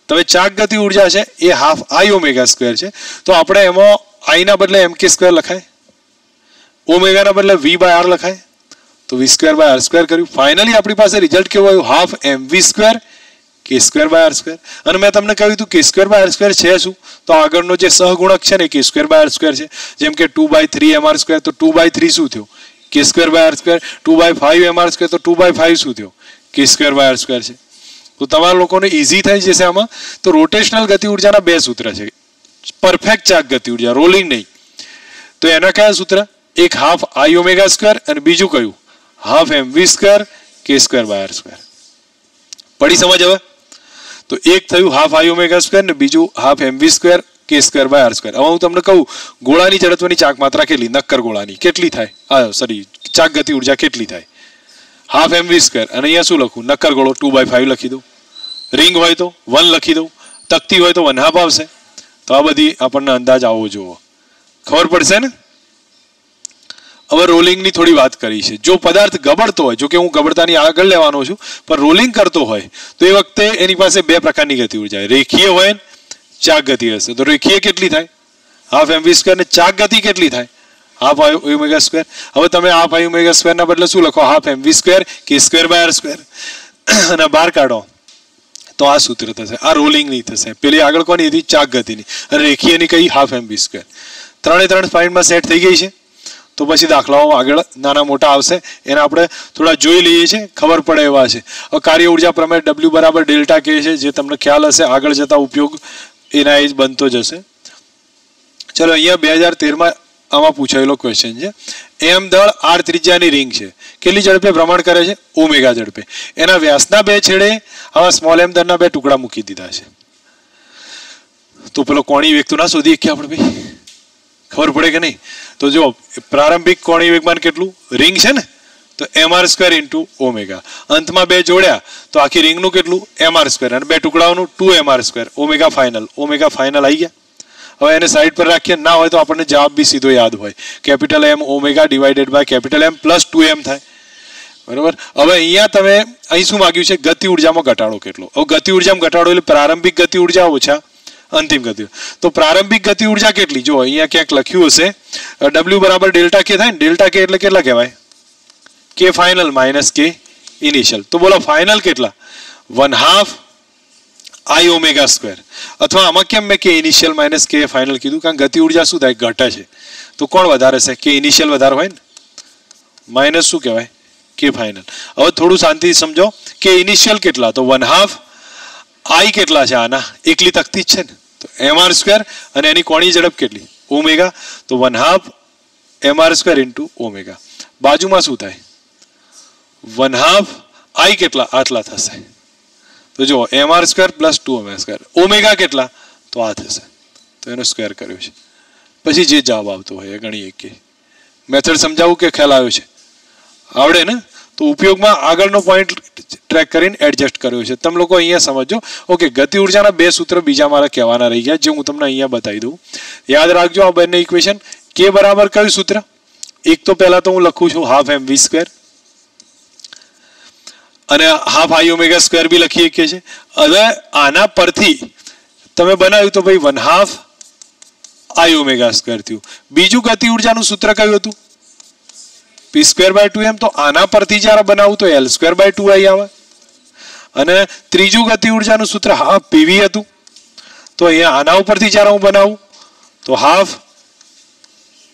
તમે ચાક ગતિ ઉર્જા છે એ 1/2 I ω² છે. તો આપણે એમાં I ના બદલે mk² લખાય, ઓમેગાના બદલે v/r લખાય. તો v²/r² કર્યું. ફાઇનલી આપણી પાસે રિઝલ્ટ કેવું આવ્યું 1/2 mv² k²/r². અને મેં તમને કહ્યું હતું k²/r² છે શું? તો આગળનો જે સહગુણક છે ને k²/r² છે. જેમ કે 2/3 mr². તો 2/3 શું થયો k²/r². 2/5 mr² તો 2/5 શું થયો k²/r² છે. તો તમારા લોકોને ઇઝી થઈ જશે આમાં. તો રોટેશનલ ગતિ ઉર્જાના બે સૂત્ર છે. પરફેક્ટ ચાક ગતિ ઉર્જા, રોલિંગ નહીં. તો એના કયા સૂત્ર? એક 1/2 I ω² અને બીજું કયું 1/2 mv² k²/r². પડી સમજ હવે? તો એક થયું 1/2 I ω² ને બીજું 1/2 mv² k²/r². હવે હું તમને કહું ગોળાની ઝડપની ચાક માત્રા કેટલી? નક્કર ગોળાની કેટલી થાય? સોરી, ચાક ગતિ ઉર્જા કેટલી થાય? 1/2 mv². અને અહીંયા શું લખું? નક્કર ગોળો 2/5 લખી દઉં. રિંગ હોય તો 1 લખી દઉં. તકતી હોય તો 1/2 આવશે. તો આ બધી આપણને અંદાજ આવવો જોવો. ખબર પડશે ને? હવે રોલિંગની થોડી વાત કરી છે. જો પદાર્થ ગબડતો હોય, જો કે હું ગબડતાની આગળ લેવાનો છું, પણ રોલિંગ કરતો હોય તો એ વખતે એની પાસે બે પ્રકારની ગતિ ઉર્જા, રેખીય હોય ને ચાક ગતિ હશે. તો રેખીય કેટલી થાય 1/2 mv² ને ચાક ગતિ કેટલી થાય 1/2 I ω². હવે તમે 1/2 I ω² ના બદલે શું લખો 1/2 mv² k²/r². અને બહાર કાઢો તો આ સૂત્ર થશે. આ રોલિંગની થશે. પેલી આગળ કોની હતી? ચાક ગતિની. અને રેખીયની કઈ 1/2 mv². ત્રણે ત્રણ પોઈન્ટમાં સેટ થઈ ગઈ છે. તો પછી દાખલાઓ આગળ નાના મોટા આવશે, એના આપણે થોડા જોઈ લઈએ છીએ, ખબર પડે એવા છે. હવે કાર્ય ઉર્જા પ્રમેય W બરાબર ડેલ્ટા કે છે, જે તમને ખ્યાલ હશે આગળ જતા ઉપયોગ એના એ જ બનતો જશે. ચલો અહીંયા 2013માં આમાં પૂછાયેલો ક્વેશ્ચન છે. એમ દળ R ત્રિજ્યાની રિંગ છે. કેટલી ઝડપે ભ્રમણ કરે છે? ઓમેગા ઝડપે. એના વ્યાસના બે છેડે આવા સ્મોલ m દળના બે ટુકડા મૂકી દીધા છે. તો પેલો કોણી વેગ તો ના શોધી શકીએ આપણે ભાઈ? ખબર પડે કે નહીં? તો જો પ્રારંભિક કોણીય વેગમાન કેટલું, રિંગ છે ને, તો mr² ઇન્ટુ ઓમેગા. અંતમાં બે જોડ્યા તો આખી રિંગનું કેટલું, mr², અને બે ટુકડાઓનું 2mr². ઓમેગા ફાઇનલ આવી ગયા. હવે એને સાઈડ પર રાખીએ, ના હોય તો આપણને જવાબ બી સીધો યાદ હોય, capital M omega divided by capital M plus 2m થાય. બરાબર. હવે અહીંયા તમે અહીં શું માગ્યું છે, ગતિ ઉર્જામાં ઘટાડો કેટલો. હવે ગતિ ઉર્જામાં ઘટાડો એટલે પ્રારંભિક ગતિ ઉર્જા ઓછા અંતિમ ગતિ. તો પ્રારંભિક ગતિ ઉર્જા કેટલી, જો અહીંયા ક્યાંક લખ્યું હશે W બરાબર ડેલ્ટા કે થાય ને, ડેલ્ટા કે એટલે કેટલા કહેવાય, કે ફાઇનલ માઇનસ કે ઇનિશિયલ. તો બોલો ફાઇનલ કેટલા, 1/2 I ઓમેગા સ્ક્વેર. અથવા આમાં કેમ મેં કે ઇનિશિયલ માઇનસ કે ફાઇનલ કીધું, કારણ ગતિ ઉર્જા શું થાય, ઘટે છે. તો કોણ વધારે છે, કે ઇનિશિયલ વધારે હોય ને, માઇનસ શું કહેવાય, કે ફાઇનલ. હવે થોડું શાંતિથી સમજો કે ઇનિશિયલ કેટલા, તો 1/2 I કેટલા છે આના, એકલી તકતી જ છે ને, તો mr² અને એની કોણીય ઝડપ કેટલી, ઓમેગા, તો 1/2 mr² ઇન્ટુ ઓમેગા. બાજુમાં શું થાય, 1/2 I કેટલા, આટલા થશે. તો જો mr² પ્લસ 2mr². ઓમેગા કેટલા, તો આ થશે, તો એનો સ્ક્વેર કર્યો છે. પછી જે જવાબ આવતો હોય એ ગણીએ. કે મેથડ સમજાવું કે ખ્યાલ આવ્યો છે, આવડે ને? તો ઉપયોગમાં આગળનો પોઈન્ટ ટ્રેક કરીને એડજસ્ટ કર્યો છે. તમે લોકો અહીંયા સમજો. ઓકે, ગતિ ઉર્જાના બે સૂત્ર બીજા મારા કહેવાના રહી ગયા, જે હું તમને અહીંયા બતાવી દઉં. યાદ રાખજો આ બંને ઇક્વેશન. કે બરાબર કયું સૂત્ર, એક તો પહેલા તો હું લખું છું 12 mv², અને 12 I ઓમેગા સ્ક્વેર બી લખી શકીએ છીએ. હવે આના પરથી તમે બનાવ્યું તો ભાઈ 1/2 I ઓમેગા સ્ક્વેર થયું. બીજું ગતિ ઉર્જાનું સૂત્ર કયું હતું, p²/2m. તો આના પરથી જ્યારે બનાવું તો l²/2I આવે. અને ત્રીજું ગતિ ઉર્જાનું સૂત્ર હાફ pv હતું. તો અહીંયા આના ઉપરથી જ્યારે હું બનાવું તો 12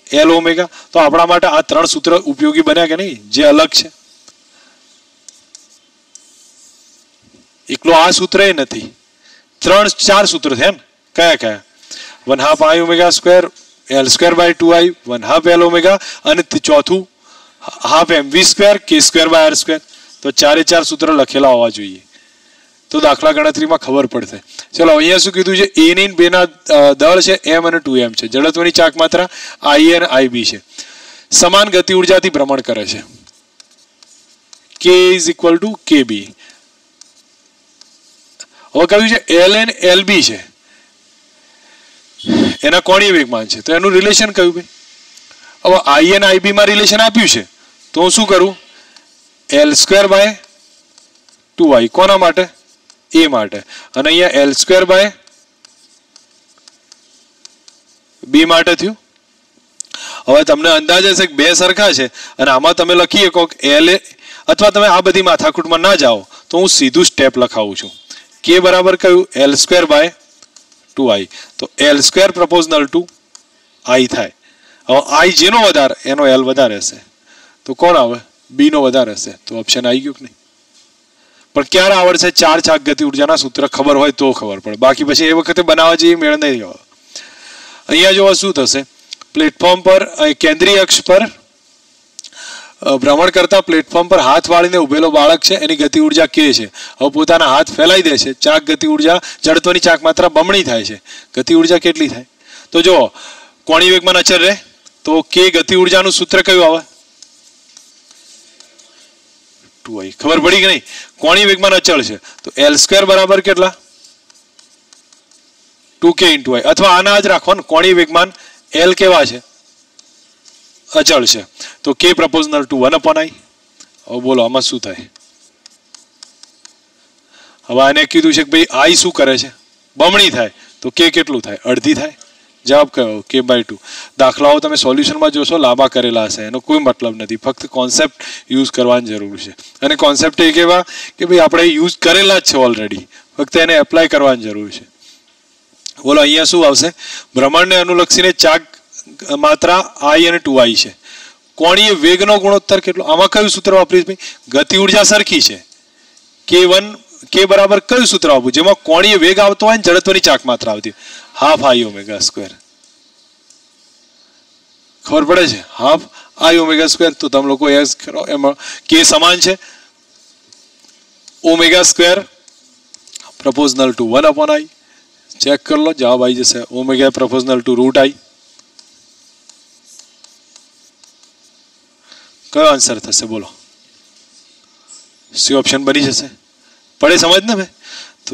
L ઓમેગા. તો આપણા માટે આ ત્રણ સૂત્ર ઉપયોગી બન્યા કે નહીં, જે અલગ છે. એકલો આ સૂત્ર એ નથી, 3-4 સૂત્ર છે ને. કયા કયા, 1/2 I omega square, l²/2I, 1/2 L omega, અને ચોથું 12 mv² k²/r². તો 4 સૂત્ર લખેલા હોવા જોઈએ, તો દાખલા ગણતરીમાં ખબર પડશે. ચલો અહીંયા શું કીધું છે, a ની બેના દળ છે m અને 2m છે. જડત્વની ચાક માત્રા I અને IB છે. સમાન ગતિ ઉર્જાથી ભ્રમણ કરે છે. k = kb. હવે કહ્યું છે ln lb છે, એના કોણીય વેગમાન છે. તો એનું રિલેશન કયું ભાઈ, હવે I અને IB માં રિલેશન આપ્યું છે, તો હું શું કરું, l²/2I કોના માટે, a માટે, અને અહીંયા l²/b માટે થયું. હવે તમને અંદાજ હશે કે બે સરખા છે, અને આમાં તમે લખી શકો l, અથવા તમે આ બધી માથાકૂટમાં ના જાઓ તો હું સીધું સ્ટેપ લખાવું છું. k બરાબર કયું, l²/2I. તો l² પ્રપોઝનલ ટુ I થાય. હવે I જેનો વધારે એનો l વધારે હશે, તો કોણ આવે, b નો વધારે હશે. તો ઓપ્શન આવી ગયું કે નહીં? પણ ક્યારે આવડશે, 4 ચાક ગતિ ઉર્જાના સૂત્ર ખબર હોય તો ખબર પડે, બાકી પછી એ વખતે બનાવવા જઈએ મેળ નહીં આવે. અહીંયા જો શું થશે, પ્લેટફોર્મ પર કેન્દ્રીય અક્ષ પર ભ્રમણ કરતા પ્લેટફોર્મ પર હાથ વાળીને ઉભેલો બાળક છે, એની ગતિ ઉર્જા કે છે. હવે પોતાના હાથ ફેલાઈ દે છે, ચાક ગતિ ઉર્જા, જડત્વની ચાક માત્રા બમણી થાય છે. ગતિ ઉર્જા કેટલી થાય, તો જો કોણીય વેગમાન અચળ રહે તો કે ગતિ ઉર્જાનું સૂત્ર કયું આવે, 2I. ખબર પડી કે નહીં? કોણીય વેગમાન અચળ છે તો l² બરાબર કેટલા, 2k × I. અથવા આના જ રાખો ને, કોણીય વેગમાન l કેવા છે, અચળ છે, તો k પ્રપોઝનલ ટુ 1/I. હવે બોલો આમાં શું થાય. હવે આને કીધું છે કે ભાઈ I શું કરે છે, બમણી થાય, તો k કેટલું થાય, અડધી થાય. જવાબ કયો, k/2. દાખલાઓ તમે સોલ્યુશનમાં જોશો લાંબા કરેલા હશે, એનો કોઈ મતલબ નથી, ફક્ત કોન્સેપ્ટ યુઝ કરવાની જરૂર છે. અને કોન્સેપ્ટ એ કેવા કે ભાઈ આપણે યુઝ કરેલા જ છે ઓલરેડી, ફક્ત એને એપ્લાય કરવાની જરૂર છે. બોલો અહીંયા શું આવશે, ભ્રમણને અનુલક્ષીને ચાક માત્રા I અને 2I છે. કોણીય વેગનો ગુણોત્તર કેટલો, આમાં કયું સૂત્ર વાપરીશ ભાઈ, ગતિ ઉર્જા સરખી છે, k બરાબર કયું સૂત્ર આપવું, જેમાં કોણીય વેગ આવતો હોય ને જડત્વની ચાક માત્રા આવતી, 12 I ઓમેગા સ્ક્વેર. ખબર પડે છે, 12 I ઓમેગા સ્ક્વેર. તો તમે લોકો એસ કરો, એમાં k સમાન છે, omega square પ્રપોઝનલ two 1/I. Check કરી લો, જવાબ આવી જશે, ઓમેગા પ્રપોઝનલ ટુ √I. કયો આન્સર થશે બોલો? સી ઓપ્શન બની જશે. પડે સમજ ને ભાઈ? તો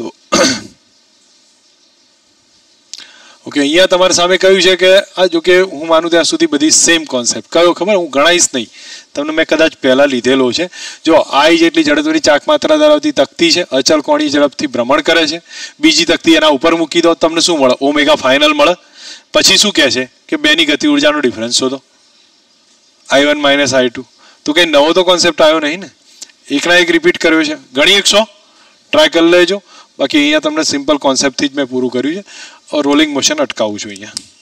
ઓકે, અહીંયા તમારી સામે કહ્યું છે કે આ જો કે હું માનું ત્યાં સુધી બધી સેમ કોન્સેપ્ટ. કયો ખબર? હું ગણાઈશ નહીં, તમને મેં કદાચ પહેલાં લીધેલો છે. જો આઈ જેટલી ઝડપથી ચાક માત્રા ધરાવતી તકતી છે, અચલ કોણી ઝડપથી ભ્રમણ કરે છે, બીજી તકતી એના ઉપર મૂકી દો, તમને શું મળે? ઓમેગા ફાઇનલ મળે. પછી શું કહે છે કે બેની ગતિ ઉર્જાનો ડિફરન્સ શોધો, I1 માઇનસ I2. તો કંઈ નવો તો કોન્સેપ્ટ આવ્યો નહીં ને, એકના એક રિપીટ કર્યો છે. ગણી 100 ટ્રાય કરી લેજો. બાકી અહીંયા તમને સિમ્પલ કોન્સેપ્ટથી જ મેં પૂરું કર્યું છે. રોલિંગ મોશન અટકાવું છું અહીંયા.